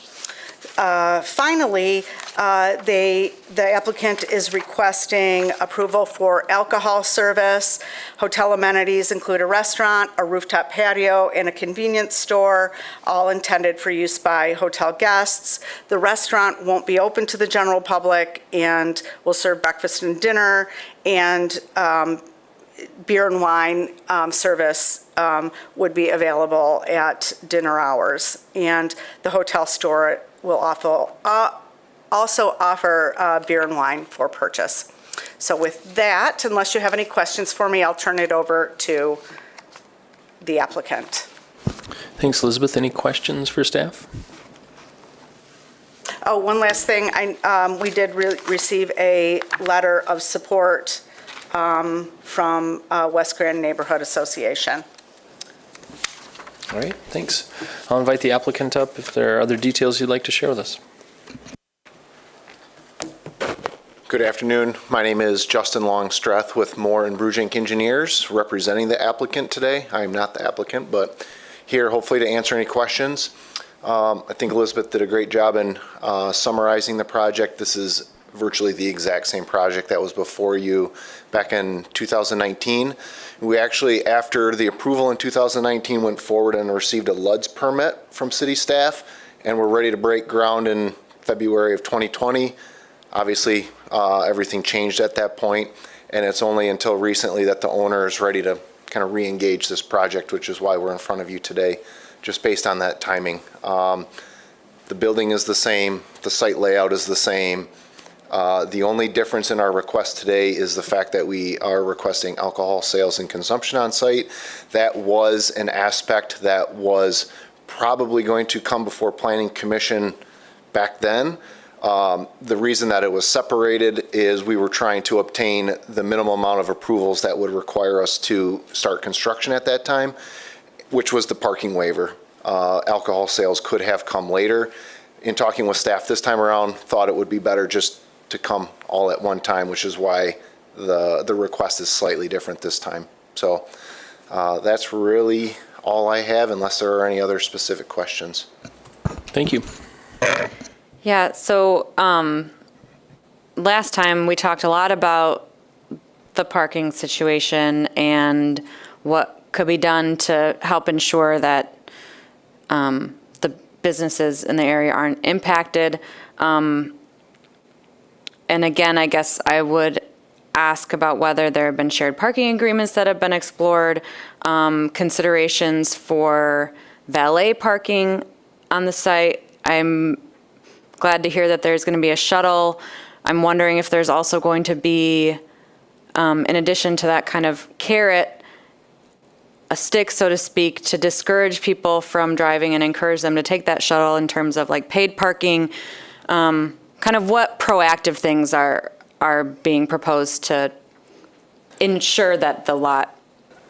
Finally, the applicant is requesting approval for alcohol service. Hotel amenities include a restaurant, a rooftop patio, and a convenience store, all intended for use by hotel guests. The restaurant won't be open to the general public and will serve breakfast and dinner, and beer and wine service would be available at dinner hours. And the hotel store will also offer beer and wine for purchase. So with that, unless you have any questions for me, I'll turn it over to the applicant. Thanks, Elizabeth. Any questions for staff? Oh, one last thing. We did receive a letter of support from West Grand Neighborhood Association. All right, thanks. I'll invite the applicant up if there are other details you'd like to share with us. Good afternoon. My name is Justin Longstreth with Moore and Brugink Engineers, representing the applicant today. I am not the applicant, but here hopefully to answer any questions. I think Elizabeth did a great job in summarizing the project. This is virtually the exact same project that was before you back in 2019. We actually, after the approval in 2019, went forward and received a LUDS permit from city staff, and we're ready to break ground in February of 2020. Obviously, everything changed at that point, and it's only until recently that the owner is ready to kind of re-engage this project, which is why we're in front of you today, just based on that timing. The building is the same, the site layout is the same. The only difference in our request today is the fact that we are requesting alcohol sales and consumption on site. That was an aspect that was probably going to come before Planning Commission back then. The reason that it was separated is we were trying to obtain the minimum amount of approvals that would require us to start construction at that time, which was the parking waiver. Alcohol sales could have come later. In talking with staff this time around, thought it would be better just to come all at one time, which is why the request is slightly different this time. So that's really all I have, unless there are any other specific questions. Thank you. Yeah, so last time we talked a lot about the parking situation and what could be done to help ensure that the businesses in the area aren't impacted. And again, I guess I would ask about whether there have been shared parking agreements that have been explored, considerations for valet parking on the site. I'm glad to hear that there's going to be a shuttle. I'm wondering if there's also going to be, in addition to that kind of carrot, a stick, so to speak, to discourage people from driving and encourage them to take that shuttle in terms of like paid parking. Kind of what proactive things are being proposed to ensure that the lot.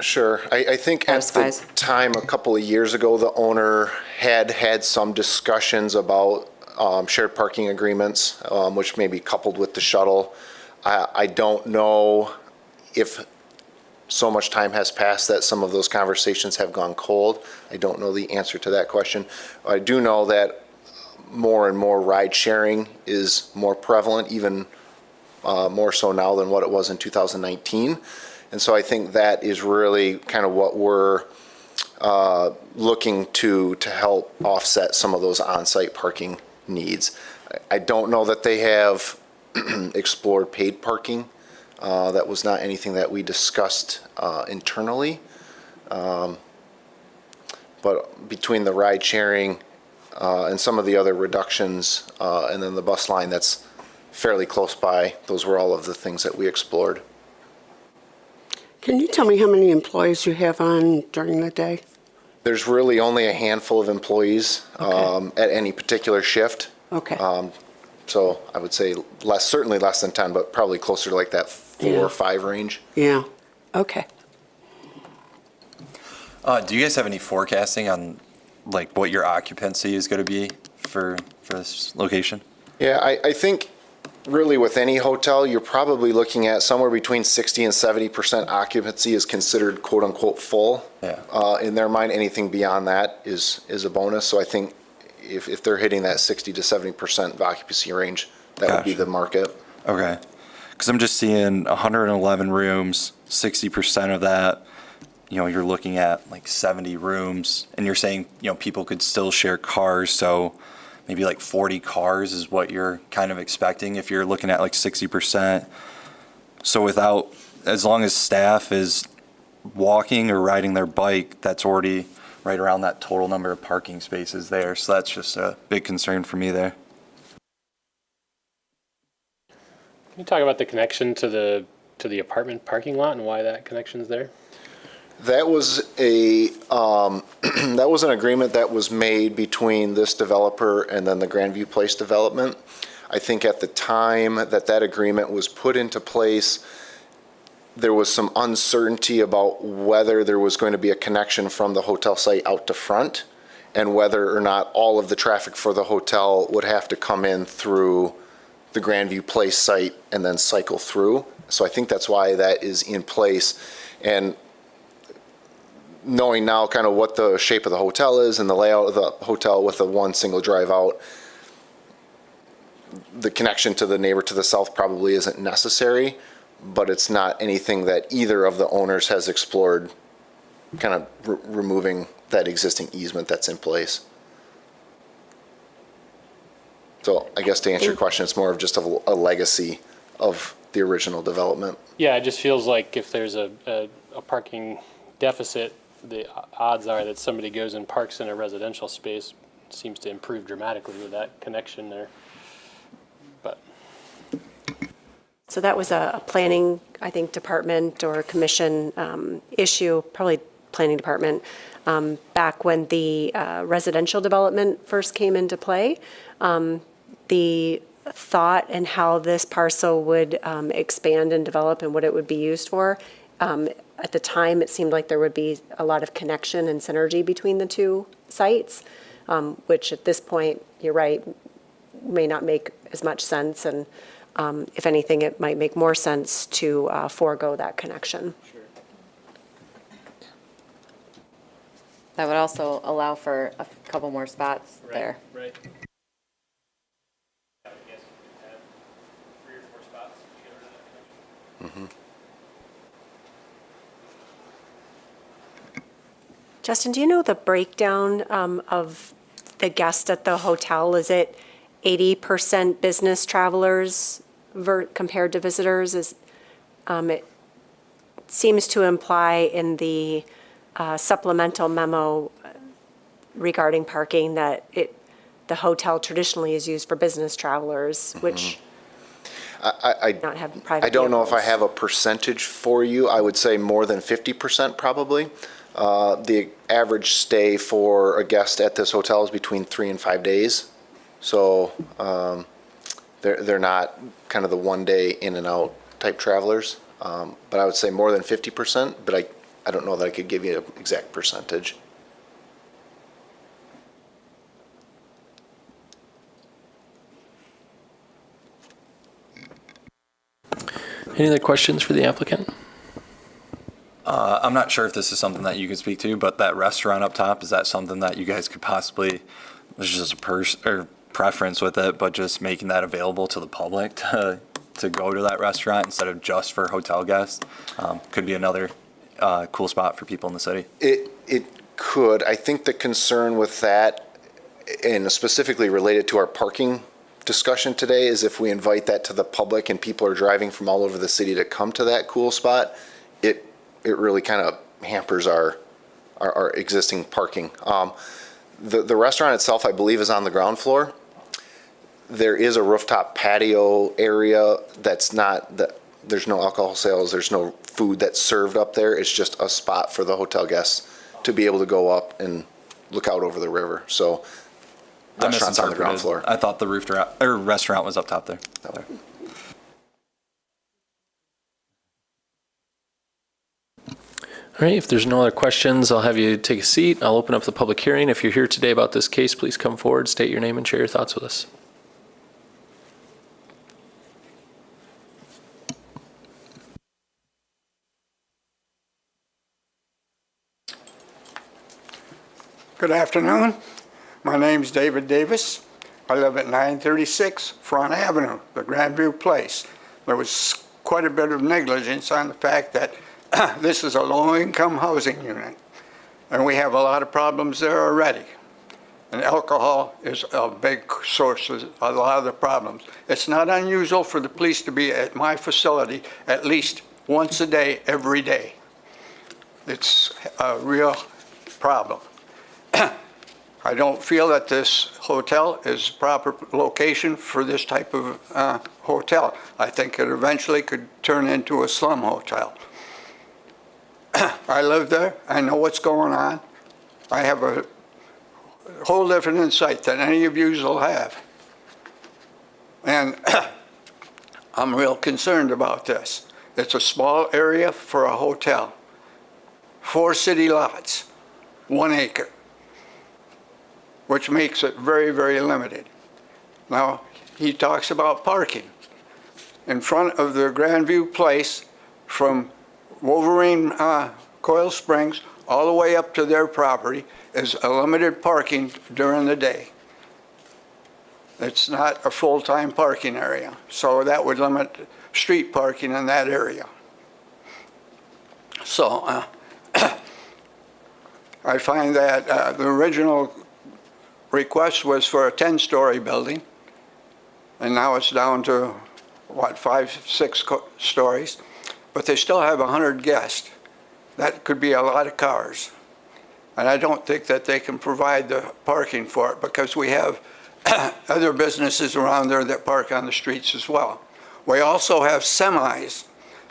Sure. I think at the time, a couple of years ago, the owner had some discussions about shared parking agreements, which may be coupled with the shuttle. I don't know if so much time has passed that some of those conversations have gone cold. I don't know the answer to that question. I do know that more and more ride sharing is more prevalent, even more so now than what it was in 2019. And so I think that is really kind of what we're looking to help offset some of those on-site parking needs. I don't know that they have explored paid parking. That was not anything that we discussed internally. But between the ride sharing and some of the other reductions, and then the bus line that's fairly close by, those were all of the things that we explored. Can you tell me how many employees you have on during the day? There's really only a handful of employees at any particular shift. Okay. So I would say certainly less than 10, but probably closer to like that 4 or 5 range. Yeah. Okay. Do you guys have any forecasting on like what your occupancy is going to be for this location? Yeah, I think really with any hotel, you're probably looking at somewhere between 60 and 70% occupancy is considered quote unquote full. Yeah. In their mind, anything beyond that is a bonus. So I think if they're hitting that 60 to 70% occupancy range, that would be the market. Okay. Because I'm just seeing 111 rooms, 60% of that, you're looking at like 70 rooms, and you're saying, people could still share cars. So maybe like 40 cars is what you're kind of expecting if you're looking at like 60%. So as long as staff is walking or riding their bike, that's already right around that total number of parking spaces there. So that's just a big concern for me there. you talk about the connection to the apartment parking lot and why that connection's there? That was that was an agreement that was made between this developer and then the Grandview Place development. I think at the time that agreement was put into place, there was some uncertainty about whether there was going to be a connection from the hotel site out to front, and whether or not all of the traffic for the hotel would have to come in through the Grandview Place site and then cycle through. So I think that's why that is in place. And knowing now kind of what the shape of the hotel is and the layout of the hotel with the one single drive out, the connection to the neighbor to the south probably isn't necessary, but it's not anything that either of the owners has explored, kind of removing that existing easement that's in place. So I guess to answer your question, it's more of just a legacy of the original development. Yeah, it just feels like if there's a parking deficit, the odds are that somebody goes and parks in a residential space seems to improve dramatically with that connection there. But So that was a planning, I think, department or commission issue, probably planning department, back when the residential development first came into play. The thought and how this parcel would expand and develop and what it would be used for, at the time, it seemed like there would be a lot of connection and synergy between the two sites, which at this point, you're right, may not make as much sense. And if anything, it might make more sense to forego that connection. That would also allow for a couple more spots there. Right. Justin, do you know the breakdown of the guests at the hotel? Is it 80% business travelers compared to visitors? It seems to imply in the supplemental memo regarding parking that the hotel traditionally is used for business travelers, which not have private I don't know if I vehicles. have a percentage for you. I would say more than 50% probably. The average stay for a guest at this hotel is between 3 and 5 days. So they're not kind of the one day in and out type travelers. But I would say more than 50%, but I don't know that I could give you an exact percentage. Any other questions for the applicant? I'm not sure if this is something that you could speak to, but that restaurant up top, is that something that you guys could possibly, there's just a preference with it, but just making that available to the public to go to that restaurant instead of just for hotel guests? Could be another cool spot for people in the city. It could. I think the concern with that, and specifically related to our parking discussion today, is if we invite that to the public and people are driving from all over the city to come to that cool spot, it really kind of hampers our existing parking. The restaurant itself, I believe, is on the ground floor. There is a rooftop patio area that's there's no alcohol sales, there's no food that's served up there. It's just a spot for the hotel guests to be able to go up and look out over the river. So I restaurant's on the ground misinterpreted. floor. I thought the restaurant was up top there. All right, if there's no other questions, I'll have you take a seat. I'll open up the public hearing. If you're here today about this case, please come forward, state your name, and share your thoughts with us. Good afternoon. My name's David Davis. I live at 936 Front Avenue, the Grandview Place. There was quite a bit of negligence on the fact that this is a low-income housing unit, and we have a lot of problems there already. And alcohol is a big source of a lot of the problems. It's not unusual for the police to be at my facility at least once a day, every day. It's a real problem. I don't feel that this hotel is proper location for this type of hotel. I think it eventually could turn into a slum hotel. I live there. I know what's going on. I have a whole different insight than any of yous will have. And I'm real concerned about this. It's a small area for a hotel. 4 city lots, 1 acre, which makes it very, very limited. Now, he talks about parking. In front of the Grandview Place from Wolverine Coil Springs all the way up to their property is a limited parking during the day. It's not a full-time parking area, so that would limit street parking in that area. So I find that the original request was for a 10-story building, and now it's down to, what, 5, 6 stories, but they still have 100 guests. That could be a lot of cars. And I don't think that they can provide the parking for it because we have other businesses around there that park on the streets as well. We also have semis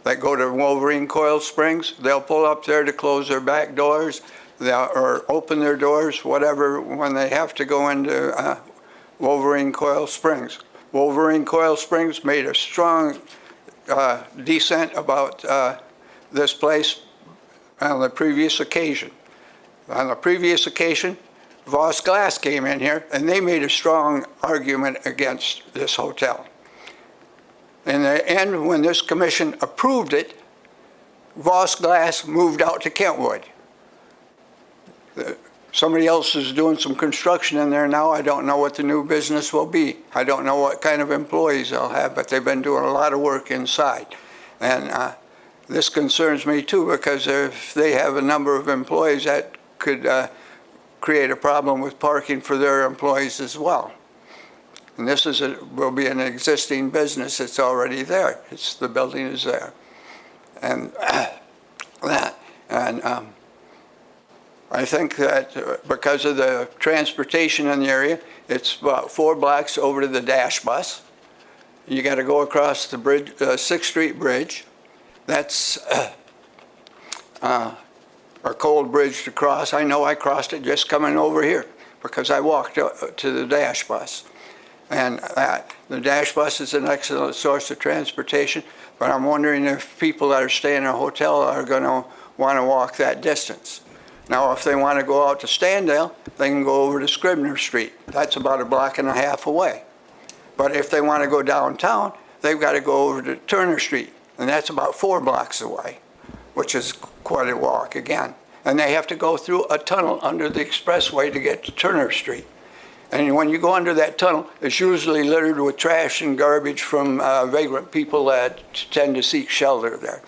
that go to Wolverine Coil Springs. They'll pull up there to close their back doors or open their doors, whatever, when they have to go into Wolverine Coil Springs. Wolverine Coil Springs made a strong dissent about this place on the previous occasion. On the previous occasion, Voss Glass came in here and they made a strong argument against this hotel. In the end, when this commission approved it, Voss Glass moved out to Kentwood. Somebody else is doing some construction in there now. I don't know what the new business will be. I don't know what kind of employees they'll have, but they've been doing a lot of work inside. And this concerns me too, because if they have a number of employees, that could create a problem with parking for their employees as well. And this will be an existing business. It's already there. The building is there. And I think that because of the transportation in the area, it's about 4 blocks over to the Dash Bus. You got to go across the bridge, 6th Street Bridge. That's a cold bridge to cross. I know I crossed it just coming over here because I walked to the Dash Bus. And the Dash Bus is an excellent source of transportation, but I'm wondering if people that are staying in a hotel are going to want to walk that distance. Now, if they want to go out to Standale, they can go over to Scribner Street. That's about 1.5 blocks away. But if they want to go downtown, they've got to go over to Turner Street, and that's about 4 blocks away, which is quite a walk again. And they have to go through a tunnel under the expressway to get to Turner Street. And when you go under that tunnel, it's usually littered with trash and garbage from vagrant people that tend to seek shelter there.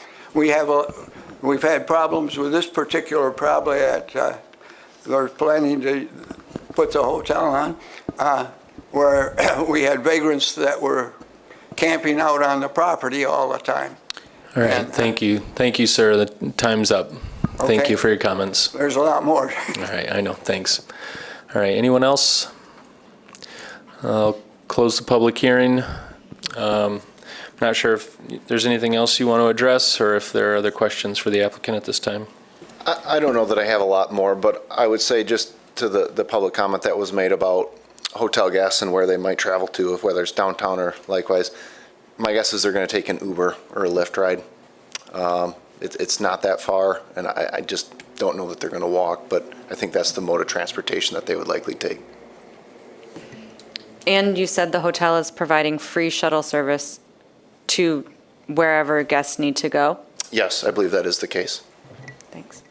We've had problems with this particular property that they're planning to put the hotel on, where we had vagrants that were camping out on the property all the time. All right, thank you. Thank you, sir. The time's up. Thank Okay. you for your comments. There's a lot more. All right, I know, thanks. All right, anyone else? I'll close the public hearing. Not sure if there's anything else you want to address or if there are other questions for the applicant at this time. I don't know that I have a lot more, but I would say just to the public comment that was made about hotel guests and where they might travel to, if whether it's downtown or likewise, my guess is they're going to take an Uber or a Lyft ride. It's not that far, and I just don't know that they're going to walk, but I think that's the mode of transportation that they would likely take. And you said the hotel is providing free shuttle service to wherever guests need to go? Yes, I believe that is the case. Thanks.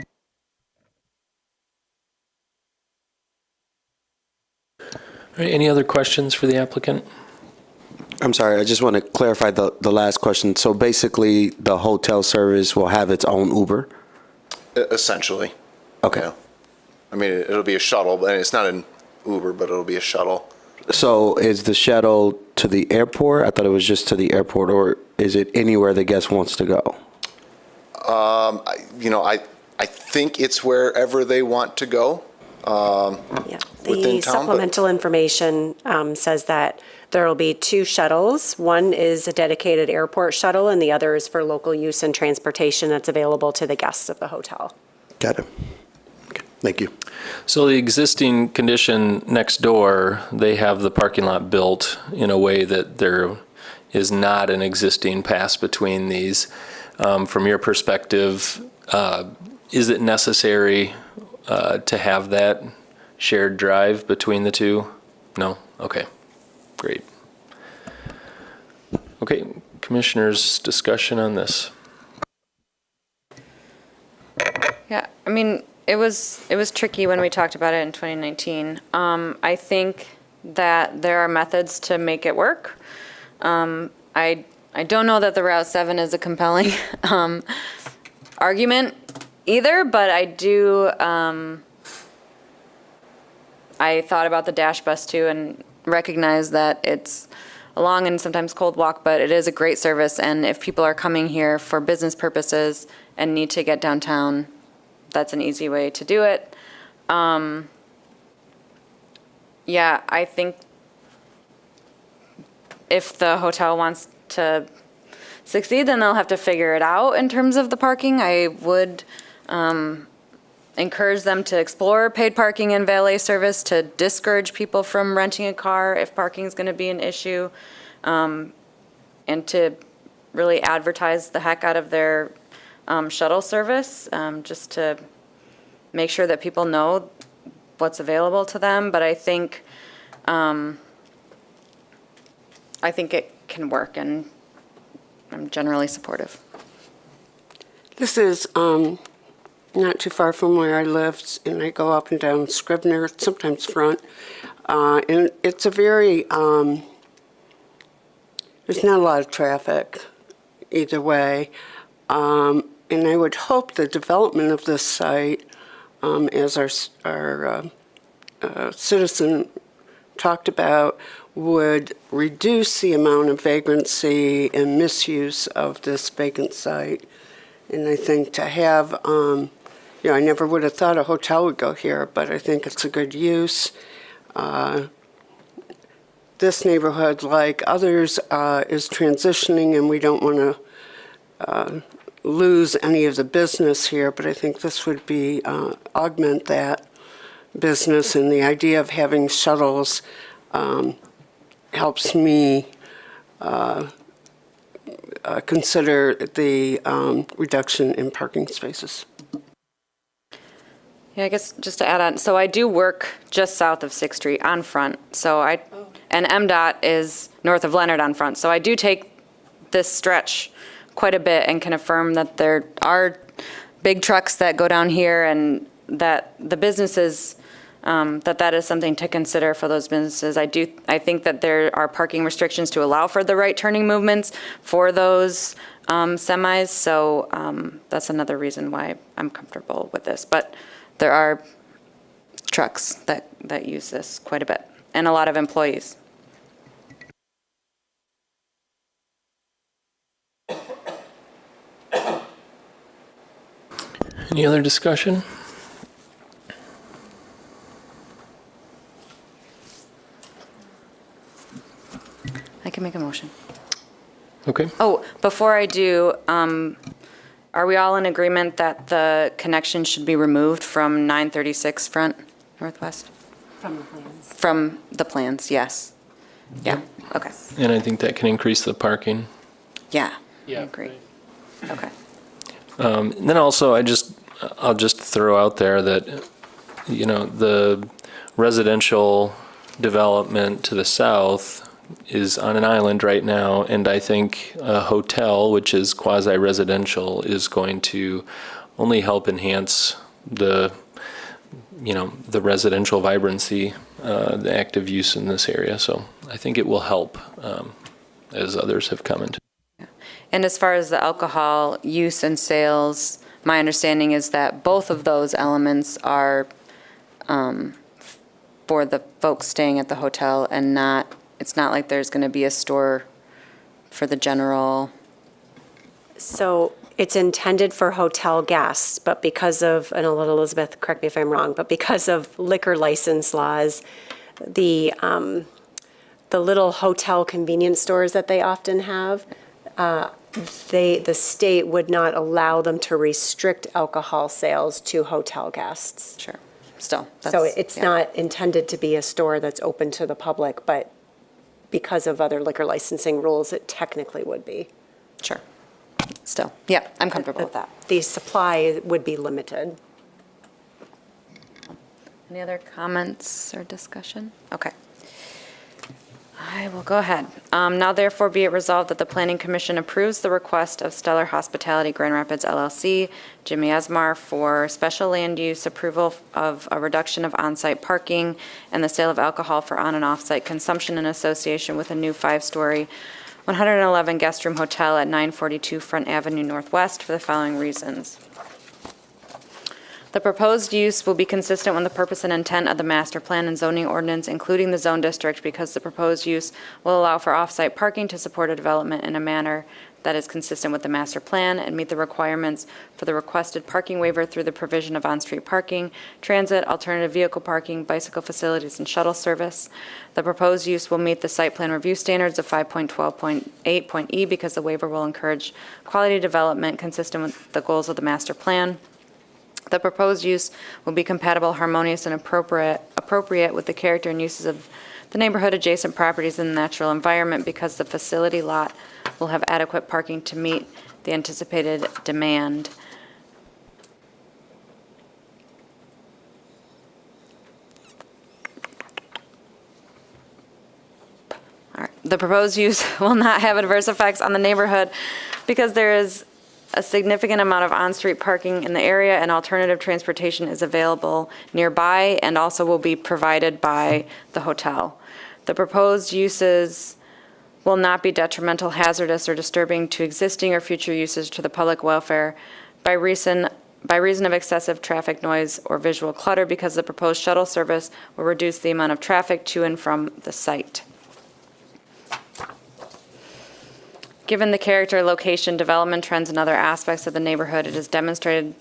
All right, any other questions for the applicant? I'm sorry, I just want to clarify the last question. So basically, the hotel service will have its own Uber? Essentially. Okay. Yeah. I mean, it'll be a shuttle, but it's not an Uber, but it'll be a shuttle. So is the shuttle to the airport? I thought it was just to the airport, or is it anywhere the guest wants to go? I think it's wherever they want to go. Yeah. within The town, but- supplemental information says that there will be 2 shuttles. One is a dedicated airport shuttle, and the other is for local use and transportation that's available to the guests of the hotel. Got it. Okay, thank you. So the existing condition next door, they have the parking lot built in a way that there is not an existing pass between these. From your perspective, is it necessary to have that shared drive between the two? No? Okay, great. Okay, commissioners, discussion on this. Yeah, I mean, it was tricky when we talked about it in 2019. I think that there are methods to make it work. I don't know that the Route 7 is a compelling argument either, but I do, I thought about the Dash Bus too and recognize that it's a long and sometimes cold walk, but it is a great service, and if people are coming here for business purposes and need to get downtown, that's an easy way to do it. Yeah, I think if the hotel wants to succeed, then they'll have to figure it out in terms of the parking. I would encourage them to explore paid parking and valet service to discourage people from renting a car if parking is going to be an issue, and to really advertise the heck out of their shuttle service, just to make sure that people know what's available to them. But I think it can work, and I'm generally supportive. This is not too far from where I lived, and I go up and down Scribner, sometimes Front. And it's a very, there's not a lot of traffic either way. And I would hope the development of this site, as our citizen talked about, would reduce the amount of vagrancy and misuse of this vacant site. And I think to have, I never would have thought a hotel would go here, but I think it's a good use. This neighborhood, like others, is transitioning, and we don't want to lose any of the business here, but I think this would be augment that business, and the idea of having shuttles helps me consider the reduction in parking spaces. Yeah, I guess just to add on, so I do work just south of 6th Street on Front, and MDOT is north of Leonard on Front, so I do take this stretch quite a bit and can affirm that there are big trucks that go down here, and that the businesses, that is something to consider for those businesses. I think that there are parking restrictions to allow for the right turning movements for those semis, so that's another reason why I'm comfortable with this. But there are trucks that use this quite a bit, and a lot of employees. Any other discussion? I can make a motion. Okay. Oh, before I do, are we all in agreement that the connection should be removed from 936 Front Northwest? From the plans. From the plans, yes. Yeah, okay. And I think that can increase the parking. Yeah, I Yeah. agree. Okay. And then also, I'll just throw out there that, the residential development to the south is on an island right now, and I think a hotel, which is quasi-residential, is going to only help enhance the residential vibrancy, the active use in this area. So I think it will help, as others have commented. And as far as the alcohol use and sales, my understanding is that both of those elements are for the folks staying at the hotel, and it's not like there's going to be a store for the general. So It's intended for hotel guests, but because of, and I'll let Elizabeth correct me if I'm wrong, but because of liquor license laws, the little hotel convenience stores that they often have, the state would not allow them to restrict alcohol sales to hotel guests. Sure. Still. So it's not intended to be a store that's open to the public, but because of other liquor licensing rules, it technically would be. Sure. Still. Yeah, I'm comfortable with that. The supply would be limited. Any other comments or discussion? Okay. I will go ahead. Now therefore be it resolved that the Planning Commission approves the request of Stellar Hospitality Grand Rapids LLC, Jimmy Esmar, for special land use approval of a reduction of on-site parking and the sale of alcohol for on and off-site consumption in association with a new 5-story 111 guest room hotel at 942 Front Avenue Northwest for the following reasons. The proposed use will be consistent with the purpose and intent of the master plan and zoning ordinance, including the zone district, because the proposed use will allow for off-site parking to support a development in a manner that is consistent with the master plan and meet the requirements for the requested parking waiver through the provision of on-street parking, transit, alternative vehicle parking, bicycle facilities, and shuttle service. The proposed use will meet the site plan review standards of 5.12.8.e because the waiver will encourage quality development consistent with the goals of the master plan. The proposed use will be compatible, harmonious, and appropriate with the character and uses of the neighborhood, adjacent properties, and the natural environment because the facility lot will have adequate parking to meet the anticipated demand. All right. The proposed use will not have adverse effects on the neighborhood because there is a significant amount of on-street parking in the area and alternative transportation is available nearby and also will be provided by the hotel. The proposed uses will not be detrimental, hazardous, or disturbing to existing or future uses to the public welfare by reason of excessive traffic noise or visual clutter because the proposed shuttle service will reduce the amount of traffic to and from the site. Given the character, location, development trends, and other aspects of the neighborhood, it is demonstrated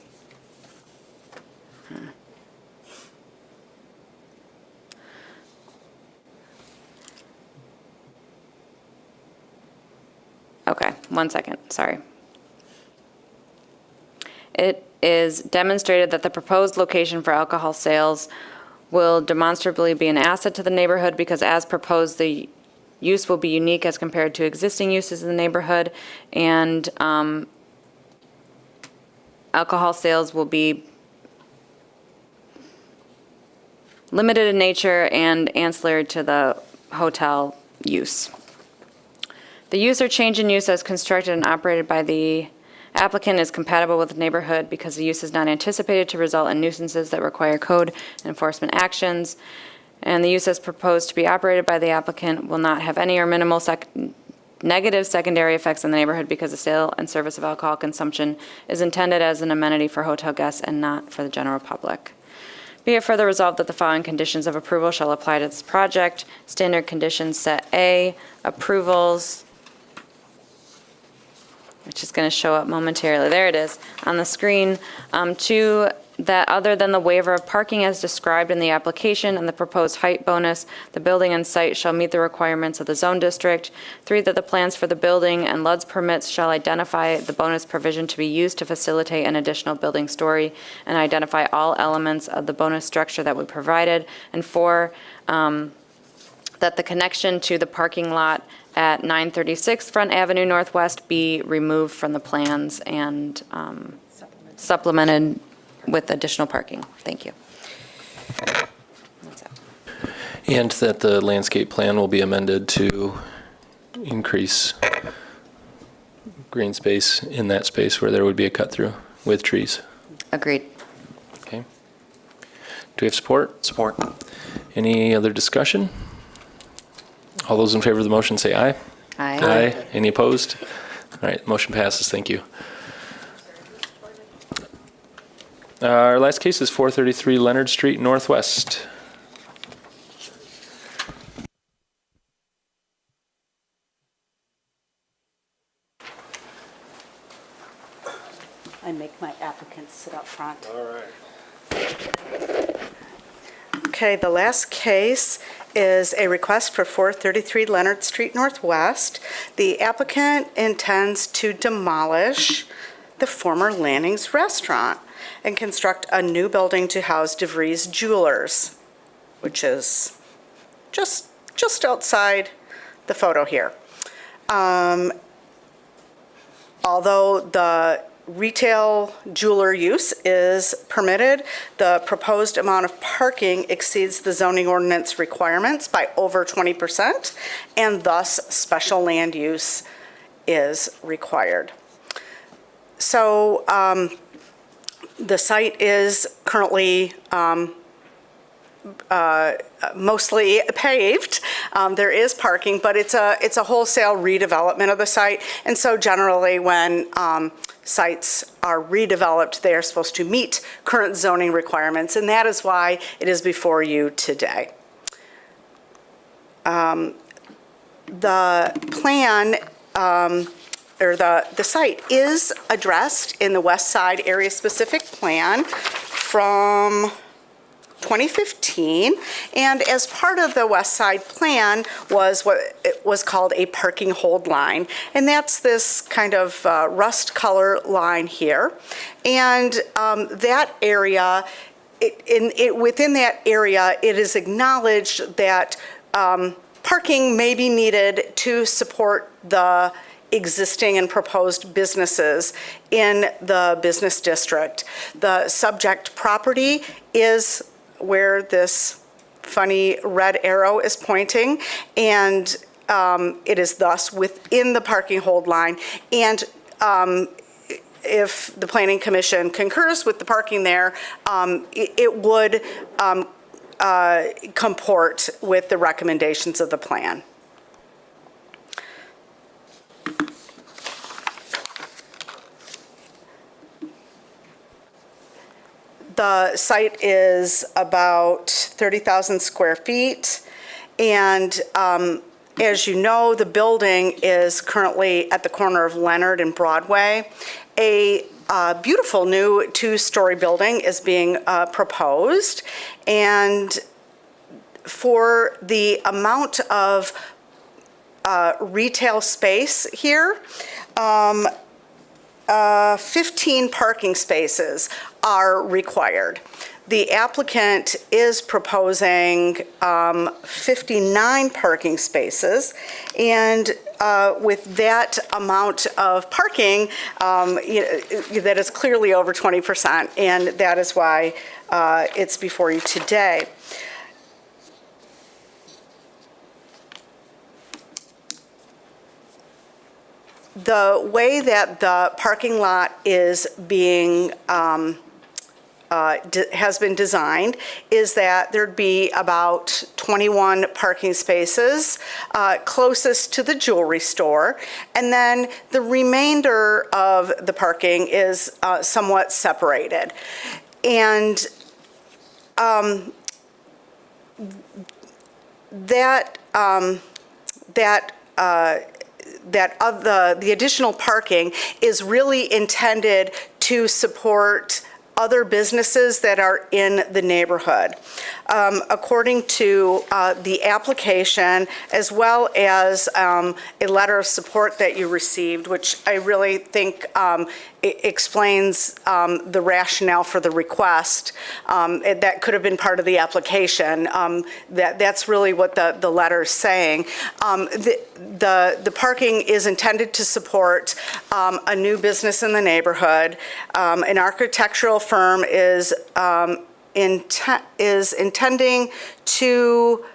Okay, 1 second, sorry. It is demonstrated that the proposed location for alcohol sales will demonstrably be an asset to the neighborhood because as proposed, the use will be unique as compared to existing uses in the neighborhood, and alcohol sales will be limited in nature and ancillary to the hotel use. The use or change in use as constructed and operated by the applicant is compatible with the neighborhood because the use is not anticipated to result in nuisances that require code enforcement actions. And the use as proposed to be operated by the applicant will not have any or minimal negative secondary effects on the neighborhood because the sale and service of alcohol consumption is intended as an amenity for hotel guests and not for the general public. Be it further resolved that the following conditions of approval shall apply to this project. Standard conditions set A, approvals, which is going to show up momentarily. There it is on the screen. 2, that other than the waiver of parking as described in the application and the proposed height bonus, the building and site shall meet the requirements of the zone district. 3, that the plans for the building and LUD's permits shall identify the bonus provision to be used to facilitate an additional building story and identify all elements of the bonus structure that we provided. And 4, that the connection to the parking lot at 936 Front Avenue Northwest be removed from the plans and supplemented with additional parking. Thank you. That's it. And that the landscape plan will be amended to increase green space in that space where there would be a cut-through with trees. Agreed. Okay. Do we have support? Support. Any other discussion? All those in favor of the motion say aye. Aye. Aye. Any opposed? All right, motion passes. Thank you. Our last case is 433 Leonard Street Northwest. I make my applicants sit up front. All right. Okay, the last case is a request for 433 Leonard Street Northwest. The applicant intends to demolish the former Lanning's Restaurant and construct a new building to house DeVries Jewelers, which is just outside the photo here. Although the retail jeweler use is permitted, the proposed amount of parking exceeds the zoning ordinance requirements by over 20%, and thus special land use is required. So the site is currently mostly paved. There is parking, but it's a wholesale redevelopment of the site. And so generally when sites are redeveloped, they are supposed to meet current zoning requirements, and that is why it is before you today. The plan, or the site is addressed in the West Side Area Specific Plan from 2015, and as part of the West Side Plan was what it was called a parking hold line, and that's this kind of rust color line here. And that area, within that area, it is acknowledged that parking may be needed to support the existing and proposed businesses in the business district. The subject property is where this funny red arrow is pointing, and it is thus within the parking hold line. And if the Planning Commission concurs with the parking there, it would comport with the recommendations of the plan. The site is about 30,000 square feet, and as you know, the building is currently at the corner of Leonard and Broadway. A beautiful new two-story building is being proposed, and for the amount of retail space here, 15 parking spaces are required. The applicant is proposing 59 parking spaces, and with that amount of parking, that is clearly over 20%, and that is why it's before you today. The way that the parking lot is being has been designed is that there'd be about 21 parking spaces closest to the jewelry store, and then the remainder of the parking is somewhat separated. And the additional parking is really intended to support other businesses that are in the neighborhood. According to the application, as well as a letter of support that you received, which I really think explains the rationale for the request, that could have been part of the application. That's really what the letter is saying. The parking is intended to support a new business in the neighborhood. An architectural firm is intending to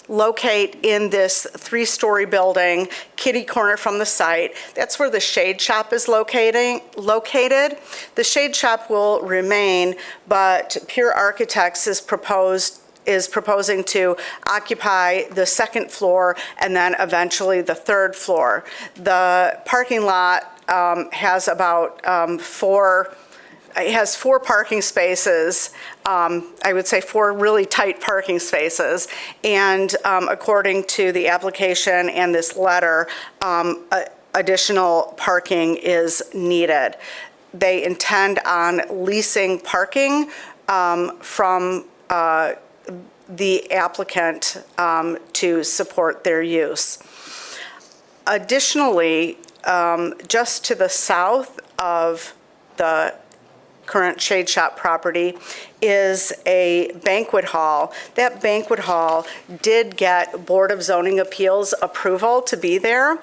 locate in this three-story building, kitty corner from the site. That's where the Shade Shop is located. The Shade Shop will remain, but Pure Architects is proposing to occupy the second floor and then eventually the third floor. The parking lot has about it has 4 parking spaces, I would say 4 really tight parking spaces, and according to the application and this letter, additional parking is needed. They intend on leasing parking from the applicant to support their use. Additionally, just to the south of the current Shade Shop property is a banquet hall. That banquet hall did get Board of Zoning Appeals approval to be there,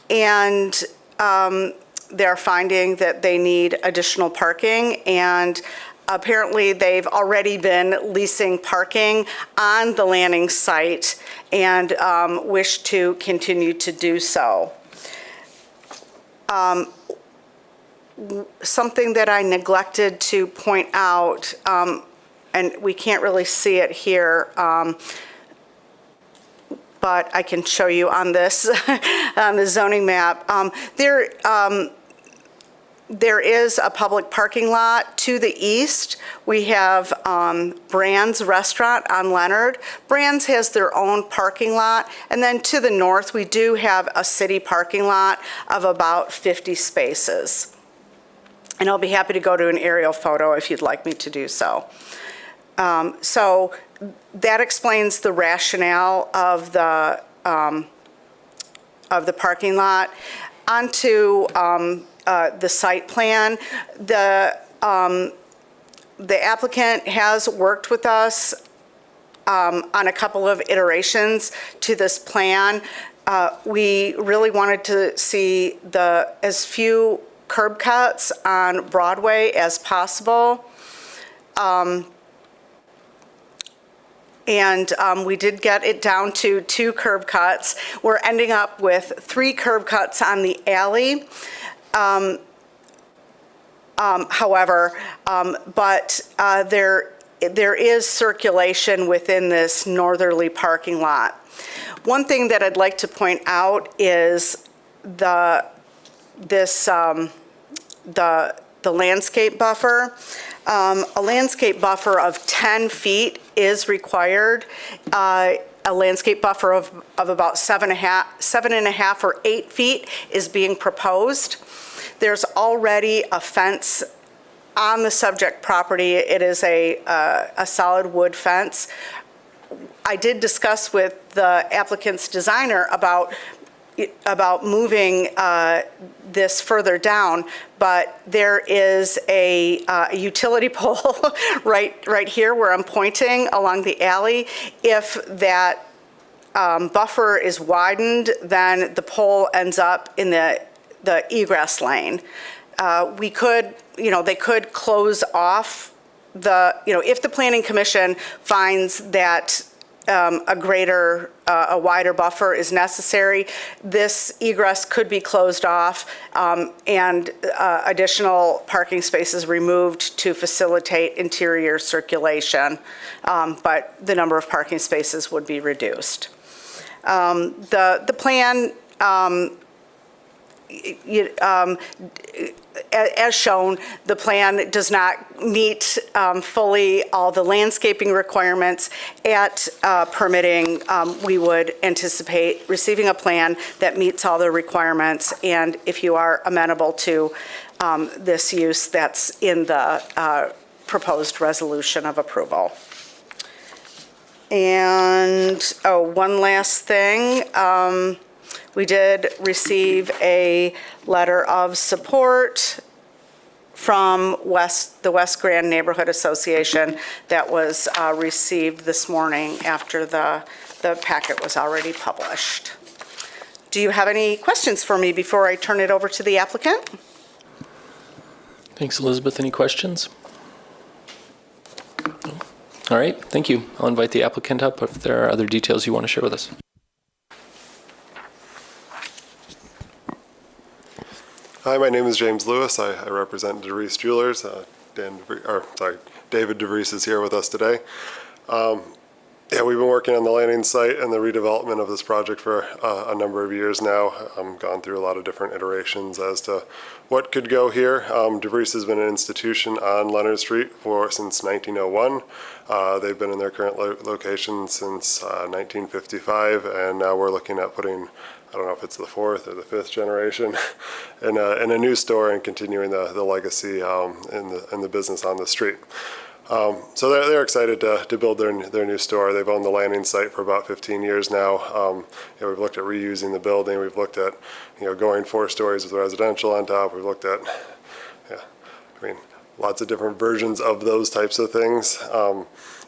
and they're finding that they need additional parking, and apparently they've already been leasing parking on the landing site and wish to continue to do so. Something that I neglected to point out, and we can't really see it here, but I can show you on this, on the zoning map. There is a public parking lot to the east. We have Brand's Restaurant on Leonard. Brand's has their own parking lot. And then to the north, we do have a city parking lot of about 50 spaces. And I'll be happy to go to an aerial photo if you'd like me to do so. So that explains the rationale of the parking lot. Onto the site plan. The applicant has worked with us on a couple of iterations to this plan. We really wanted to see as few curb cuts on Broadway as possible. We did get it down to 2 curb cuts. We're ending up with 3 curb cuts on the alley. However, there is circulation within this northerly parking lot. One thing that I'd like to point out is the landscape buffer. A landscape buffer of 10 feet is required. A landscape buffer of about 7.5 or 8 feet is being proposed. There's already a fence on the subject property. It is a solid wood fence. I did discuss with the applicant's designer about moving this further down, but there is a utility pole right here where I'm pointing along the alley. If that buffer is widened, then the pole ends up in the egress lane. They could close off if the Planning Commission finds that a wider buffer is necessary, this egress could be closed off and additional parking spaces removed to facilitate interior circulation, but the number of parking spaces would be reduced. The plan, as shown, the plan does not meet fully all the landscaping requirements. At permitting, we would anticipate receiving a plan that meets all the requirements, and if you are amenable to this use, that's in the proposed resolution of approval. And, one last thing. We did receive a letter of support from the West Grand Neighborhood Association that was received this morning after the packet was already published. Do you have any questions for me before I turn it over to the applicant? Thanks, Elizabeth. Any questions? No? All right, thank you. I'll invite the applicant up if there are other details you want to share with us. Hi, my name is James Lewis. I represent DeVries Jewelers. David DeVries is here with us today. Yeah, we've been working on the landing site and the redevelopment of this project for a number of years now. Gone through a lot of different iterations as to what could go here. DeVries has been an institution on Leonard Street since 1901. They've been in their current location since 1955, and now we're looking at putting, I don't know if it's the fourth or the fifth generation, in a new store and continuing the legacy in the business on the street. So they're excited to build their new store. They've owned the landing site for about 15 years now. We've looked at reusing the building. We've looked at going 4 stories with residential on top. We've looked at lots of different versions of those types of things.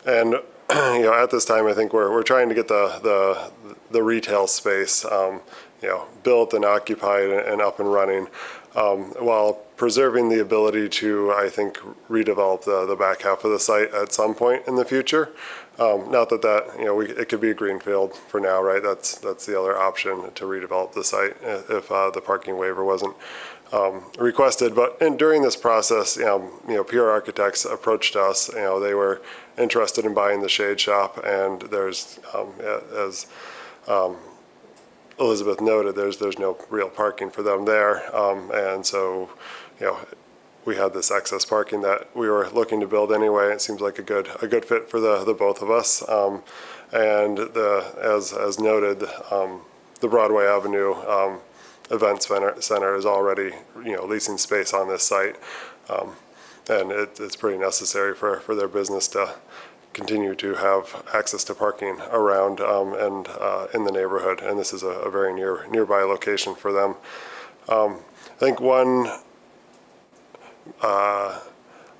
And at this time, I think we're trying to get the retail space built and occupied and up and running, while preserving the ability to, I think, redevelop the back half of the site at some point in the future. Not that it could be a greenfield for now, right? That's the other option, to redevelop the site if the parking waiver wasn't requested. But during this process, PR Architects approached us. They were interested in buying the Shade Shop, and there's, as Elizabeth noted, there's no real parking for them there, and so we had this excess parking that we were looking to build anyway. It seems like a good fit for the both of us, and as noted, the Broadway Avenue Event Center is already leasing space on this site, and it's pretty necessary for their business to continue to have access to parking around and in the neighborhood, and this is a very nearby location for them. I think one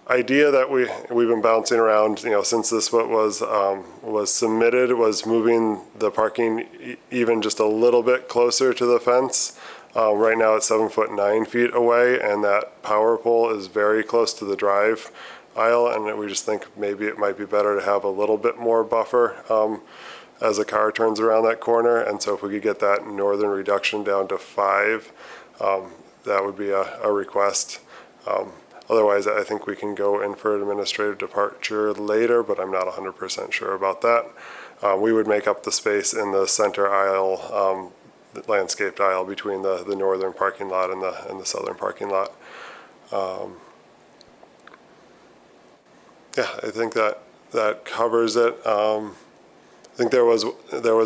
idea that we've been bouncing around, since this was submitted, was moving the parking even just a little bit closer to the fence. Right now it's 7 foot 9 feet away, and that power pole is very close to the drive aisle, and we just think maybe it might be better to have a little bit more buffer as a car turns around that corner. And so if we could get that northern reduction down to 5, that would be a request. Otherwise, I think we can go in for an administrative departure later, but I'm not 100% sure about that. We would make up the space in the center aisle, the landscaped aisle between the northern parking lot and the southern parking lot. Yeah, I think that covers it. I think there was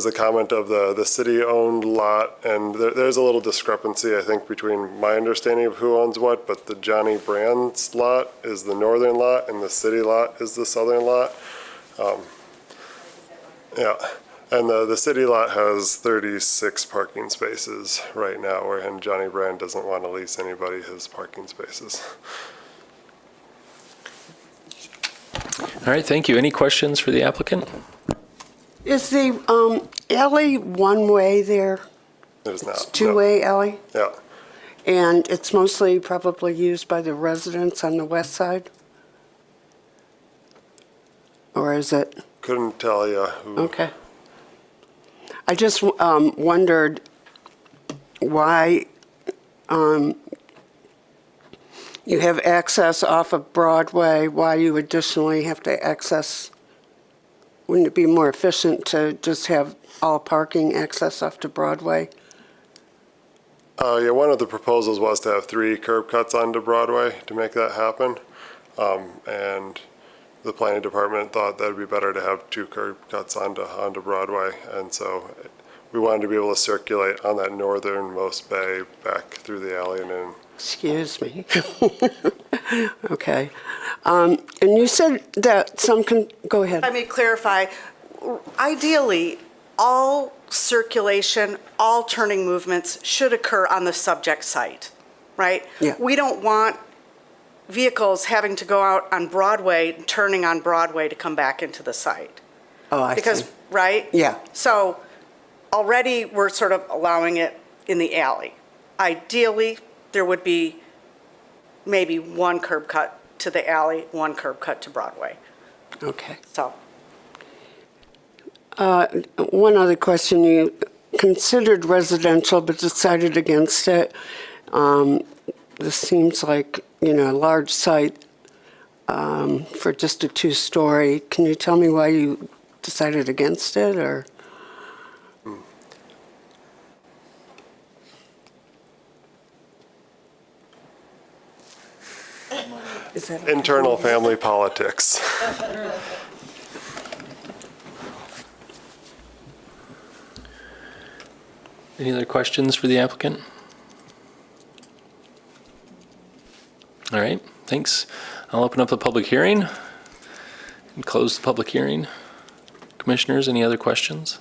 a comment of the city-owned lot, and there's a little discrepancy, I think, between my understanding of who owns what, but the Johnny Brand's lot is the northern lot, and the city lot is the southern lot. Yeah, and the city lot has 36 parking spaces right now, and Johnny Brand doesn't want to lease anybody his parking spaces. All right, thank you. Any questions for the applicant? Is the alley one-way there? It is not. It's two-way alley? Yeah. And it's mostly probably used by the residents on the west side? Or is it? Couldn't tell you who. Okay. I just wondered why you have access off of Broadway, why you additionally have to access. Wouldn't it be more efficient to just have all parking access off to Broadway? Yeah, one of the proposals was to have 3 curb cuts onto Broadway to make that happen. And the planning department thought that would be better to have 2 curb cuts onto Broadway. And so we wanted to be able to circulate on that northernmost bay back through the alley and in. Excuse me. Okay. And you said that some can, go ahead. Let me clarify. Ideally, all circulation, all turning movements should occur on the subject site, right? Yeah. We don't want vehicles having to go out on Broadway, turning on Broadway to come back into the site. Oh, I see. Because, right? Yeah. So already we're sort of allowing it in the alley. Ideally, there would be maybe 1 curb cut to the alley, 1 curb cut to Broadway. Okay. So. One other question. You considered residential but decided against it. This seems like, a large site for just a 2-story. Can you tell me why you decided against it, or? Is that Internal family politics. Any other questions for the applicant? All right, thanks. I'll open up the public hearing and close the public hearing. Commissioners, any other questions?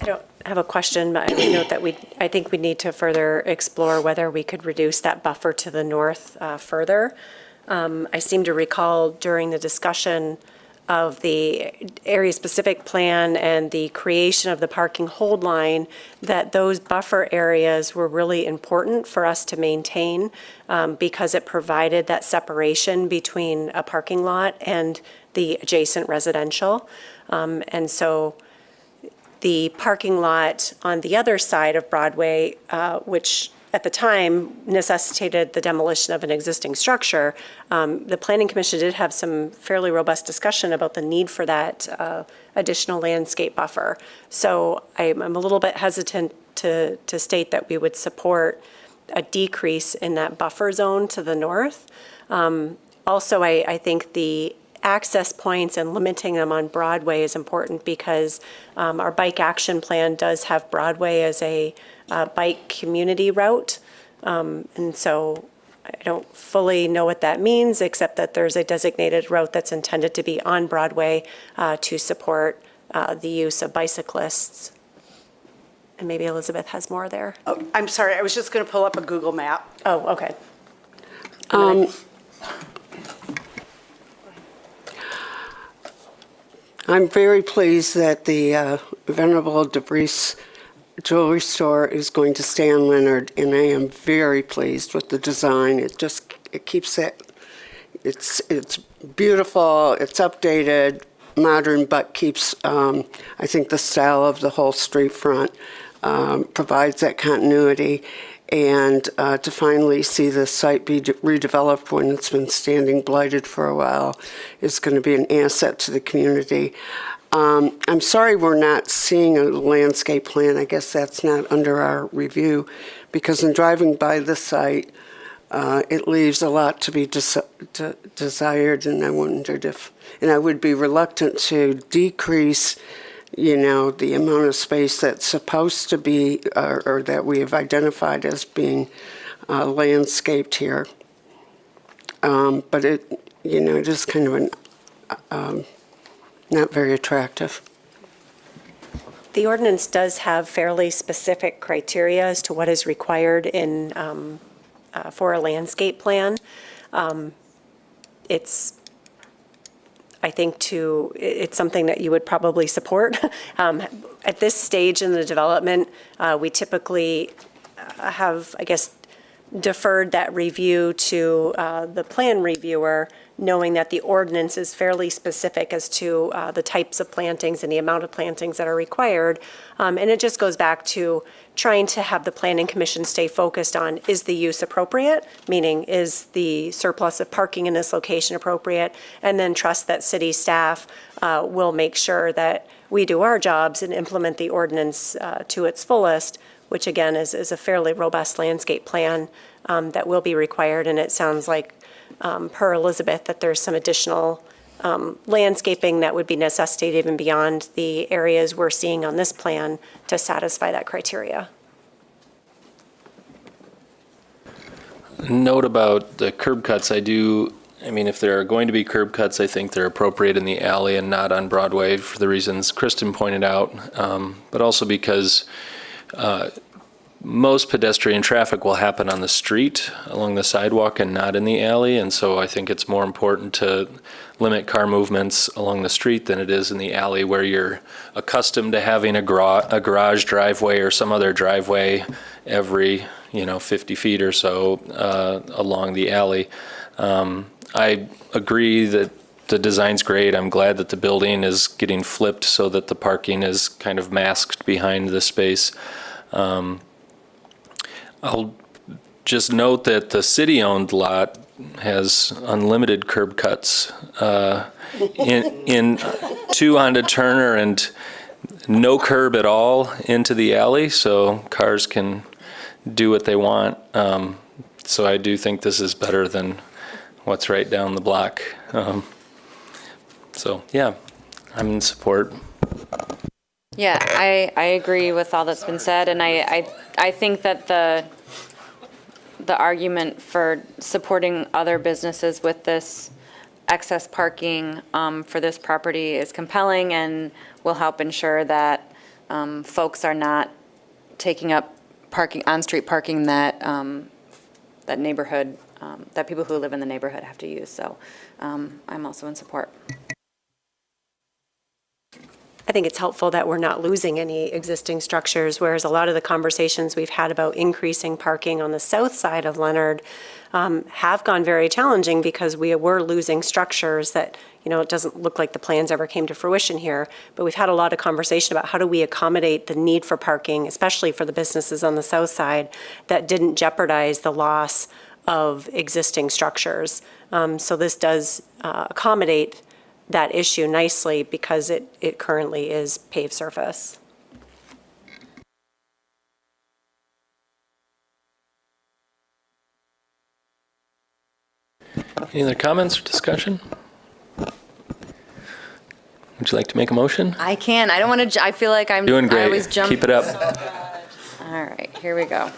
I don't have a question, but I would note that I think we need to further explore whether we could reduce that buffer to the north further. I seem to recall during the discussion of the area-specific plan and the creation of the parking hold line, that those buffer areas were really important for us to maintain because it provided that separation between a parking lot and the adjacent residential. And so the parking lot on the other side of Broadway, which at the time necessitated the demolition of an existing structure, the Planning Commission did have some fairly robust discussion about the need for that additional landscape buffer. So I'm a little bit hesitant to state that we would support a decrease in that buffer zone to the north. Also, I think the access points and limiting them on Broadway is important because our bike action plan does have Broadway as a bike community route. And so I don't fully know what that means, except that there's a designated route that's intended to be on Broadway to support the use of bicyclists. And maybe Elizabeth has more there. Oh, I'm sorry, I was just going to pull up a Google map. Oh, okay. I'm very pleased that the Venerable DeVries jewelry store is going to stay on Leonard, and I am very pleased with the design. It keeps it's beautiful, it's updated, modern, but keeps, I think, the style of the whole street front, provides that continuity. And to finally see the site be redeveloped when it's been standing blighted for a while is going to be an asset to the community. I'm sorry we're not seeing a landscape plan. I guess that's not under our review, because in driving by the site, it leaves a lot to be desired, and I wondered if, and I would be reluctant to decrease the amount of space that's supposed to be, or that we have identified as being landscaped here. But it is kind of not very attractive. The ordinance does have fairly specific criteria as to what is required in for a landscape plan. I think it's something that you would probably support. At this stage in the development, we typically have, I guess, deferred that review to the plan reviewer, knowing that the ordinance is fairly specific as to the types of plantings and the amount of plantings that are required. And it just goes back to trying to have the Planning Commission stay focused on, is the use appropriate? Meaning, is the surplus of parking in this location appropriate? And then trust that city staff will make sure that we do our jobs and implement the ordinance to its fullest, which again is a fairly robust landscape plan that will be required. And it sounds like, per Elizabeth, that there's some additional landscaping that would be necessitated even beyond the areas we're seeing on this plan to satisfy that criteria. Note about the curb cuts, I mean, if there are going to be curb cuts, I think they're appropriate in the alley and not on Broadway for the reasons Kristen pointed out, but also because most pedestrian traffic will happen on the street along the sidewalk and not in the alley, and so I think it's more important to limit car movements along the street than it is in the alley, where you're accustomed to having a garage driveway or some other driveway every 50 feet or so along the alley. I agree that the design's great. I'm glad that the building is getting flipped so that the parking is kind of masked behind the space. I'll just note that the city-owned lot has unlimited curb cuts in two onto Turner and no curb at all into the alley, so cars can do what they want. So I do think this is better than what's right down the block. So yeah, I'm in support. Yeah, I agree with all that's been said, and I think that the argument for supporting other businesses with this excess parking for this property is compelling and will help ensure that folks are not taking up parking, on-street parking that that neighborhood, that people who live in the neighborhood have to use. So I'm also in support. I think it's helpful that we're not losing any existing structures, whereas a lot of the conversations we've had about increasing parking on the south side of Leonard have gone very challenging because we were losing structures that, it doesn't look like the plans ever came to fruition here, but we've had a lot of conversation about how do we accommodate the need for parking, especially for the businesses on the south side, that didn't jeopardize the loss of existing structures. So this does accommodate that issue nicely because it currently is paved surface. Any other comments or discussion? Would you like to make a motion? I can. I don't want to. I feel like I'm Doing great. I always jump. Keep it up. All right, here we go.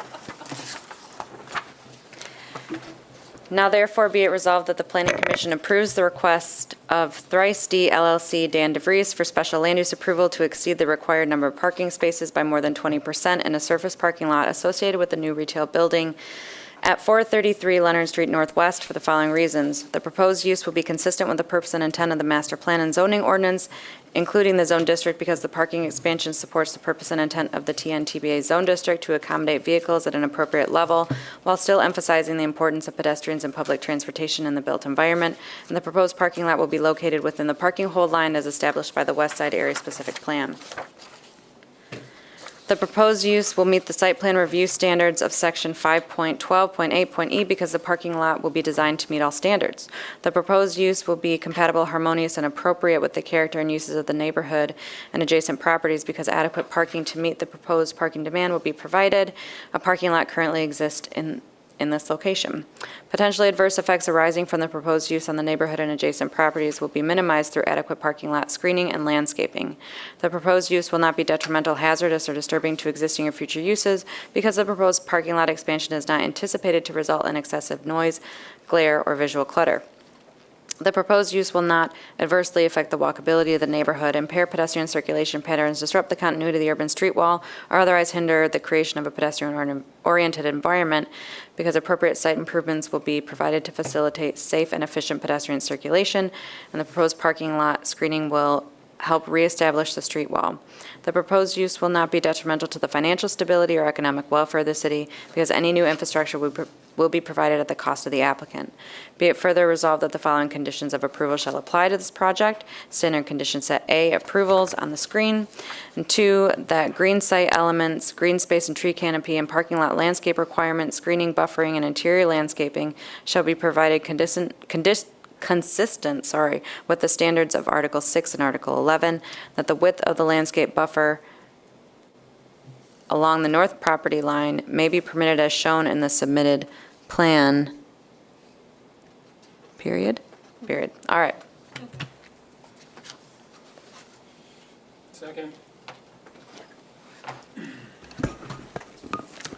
Now therefore be it resolved that the Planning Commission approves the request of Thrice D LLC Dan DeVries for special land use approval to exceed the required number of parking spaces by more than 20% in a surface parking lot associated with the new retail building at 433 Leonard Street Northwest for the following reasons. The proposed use will be consistent with the purpose and intent of the master plan and zoning ordinance, including the zone district, because the parking expansion supports the purpose and intent of the TNTBA zone district to accommodate vehicles at an appropriate level while still emphasizing the importance of pedestrians and public transportation in the built environment. And the proposed parking lot will be located within the parking hold line as established by the West Side Area Specific Plan. The proposed use will meet the site plan review standards of section 5.12.8.e because the parking lot will be designed to meet all standards. The proposed use will be compatible, harmonious, and appropriate with the character and uses of the neighborhood and adjacent properties because adequate parking to meet the proposed parking demand will be provided. A parking lot currently exists in this location. Potentially adverse effects arising from the proposed use on the neighborhood and adjacent properties will be minimized through adequate parking lot screening and landscaping. The proposed use will not be detrimental, hazardous, or disturbing to existing or future uses because the proposed parking lot expansion is not anticipated to result in excessive noise, glare, or visual clutter. The proposed use will not adversely affect the walkability of the neighborhood, impair pedestrian circulation patterns, disrupt the continuity of the urban street wall, or otherwise hinder the creation of a pedestrian-oriented environment because appropriate site improvements will be provided to facilitate safe and efficient pedestrian circulation, and the proposed parking lot screening will help reestablish the street wall. The proposed use will not be detrimental to the financial stability or economic welfare of the city because any new infrastructure will be provided at the cost of the applicant. Be it further resolved that the following conditions of approval shall apply to this project. Standard condition set A, approvals on the screen. And 2, that green site elements, green space and tree canopy, and parking lot landscape requirements, screening, buffering, and interior landscaping shall be provided consistent with the standards of Article 6 and Article 11, that the width of the landscape buffer along the north property line may be permitted as shown in the submitted plan. Period. All right. Second.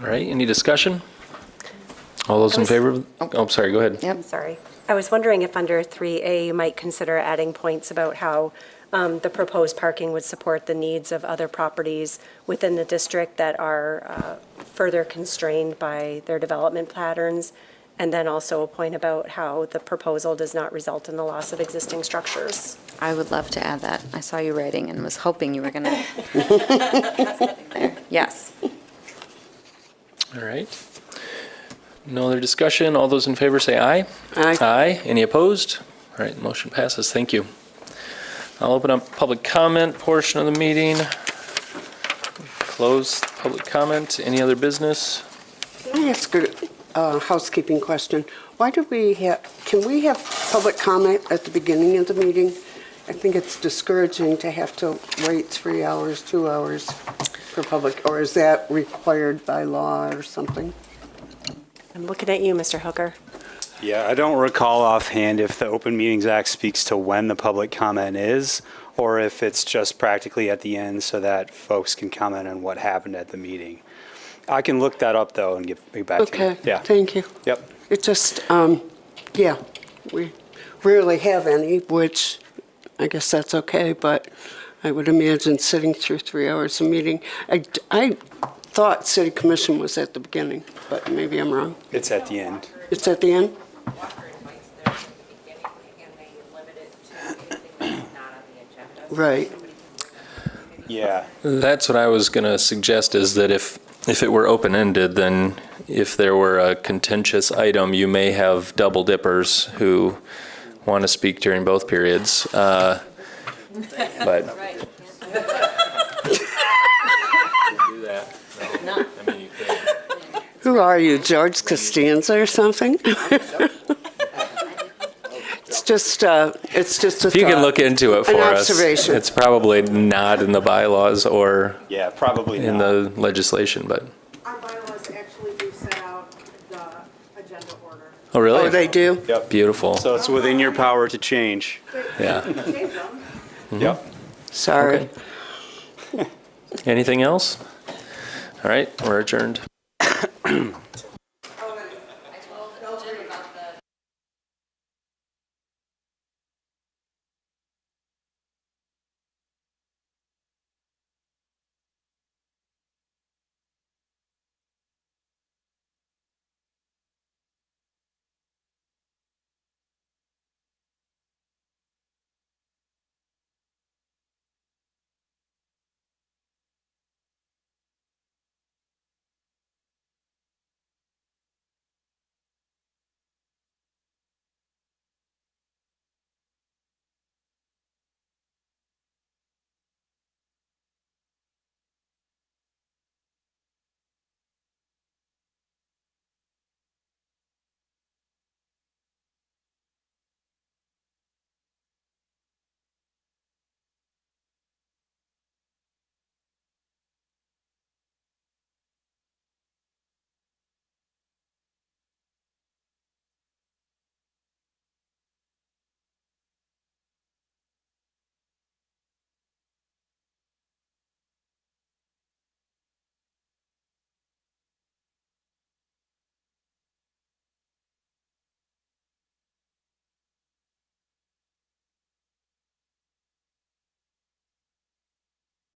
All right, any discussion? All those in favor of, oh, sorry, go ahead. Yep. Sorry. I was wondering if under 3A you might consider adding points about how the proposed parking would support the needs of other properties within the district that are further constrained by their development patterns, and then also a point about how the proposal does not result in the loss of existing structures. I would love to add that. I saw you writing and was hoping you were going to. Yes. All right. No other discussion. All those in favor say aye. Aye. Aye. Any opposed? All right, motion passes. Thank you. I'll open up public comment portion of the meeting. Close public comment. Any other business? Can I ask housekeeping question. Why do can we have public comment at the beginning of the meeting? I think it's discouraging to have to wait 3 hours, 2 hours for public, or is that required by law or something? I'm looking at you, Mr. Hooker. Yeah, I don't recall offhand if the Open Meetings Act speaks to when the public comment is, or if it's just practically at the end so that folks can comment on what happened at the meeting. I can look that up, though, and get back to you. Okay, Yeah. thank you. Yep. It just, yeah, we rarely have any, which I guess that's okay, but I would imagine sitting through 3 hours of meeting. I thought city commission was at the beginning, but maybe I'm wrong. It's at the end. It's at the end? Right. Yeah. That's what I was going to suggest, is that if it were open-ended, then if there were a contentious item, you may have double dippers who want to speak during both periods. But Who are you, George Costanza or something? It's just a if you can look into it for an us, observation. it's probably not in the bylaws or Yeah, probably in not. the legislation, but. Our bylaws actually do set out the agenda order. Oh, really? Oh, they do? Yep. Beautiful. So it's within your power to change. Yeah. Yep. Sorry. Anything else? All right, we're adjourned.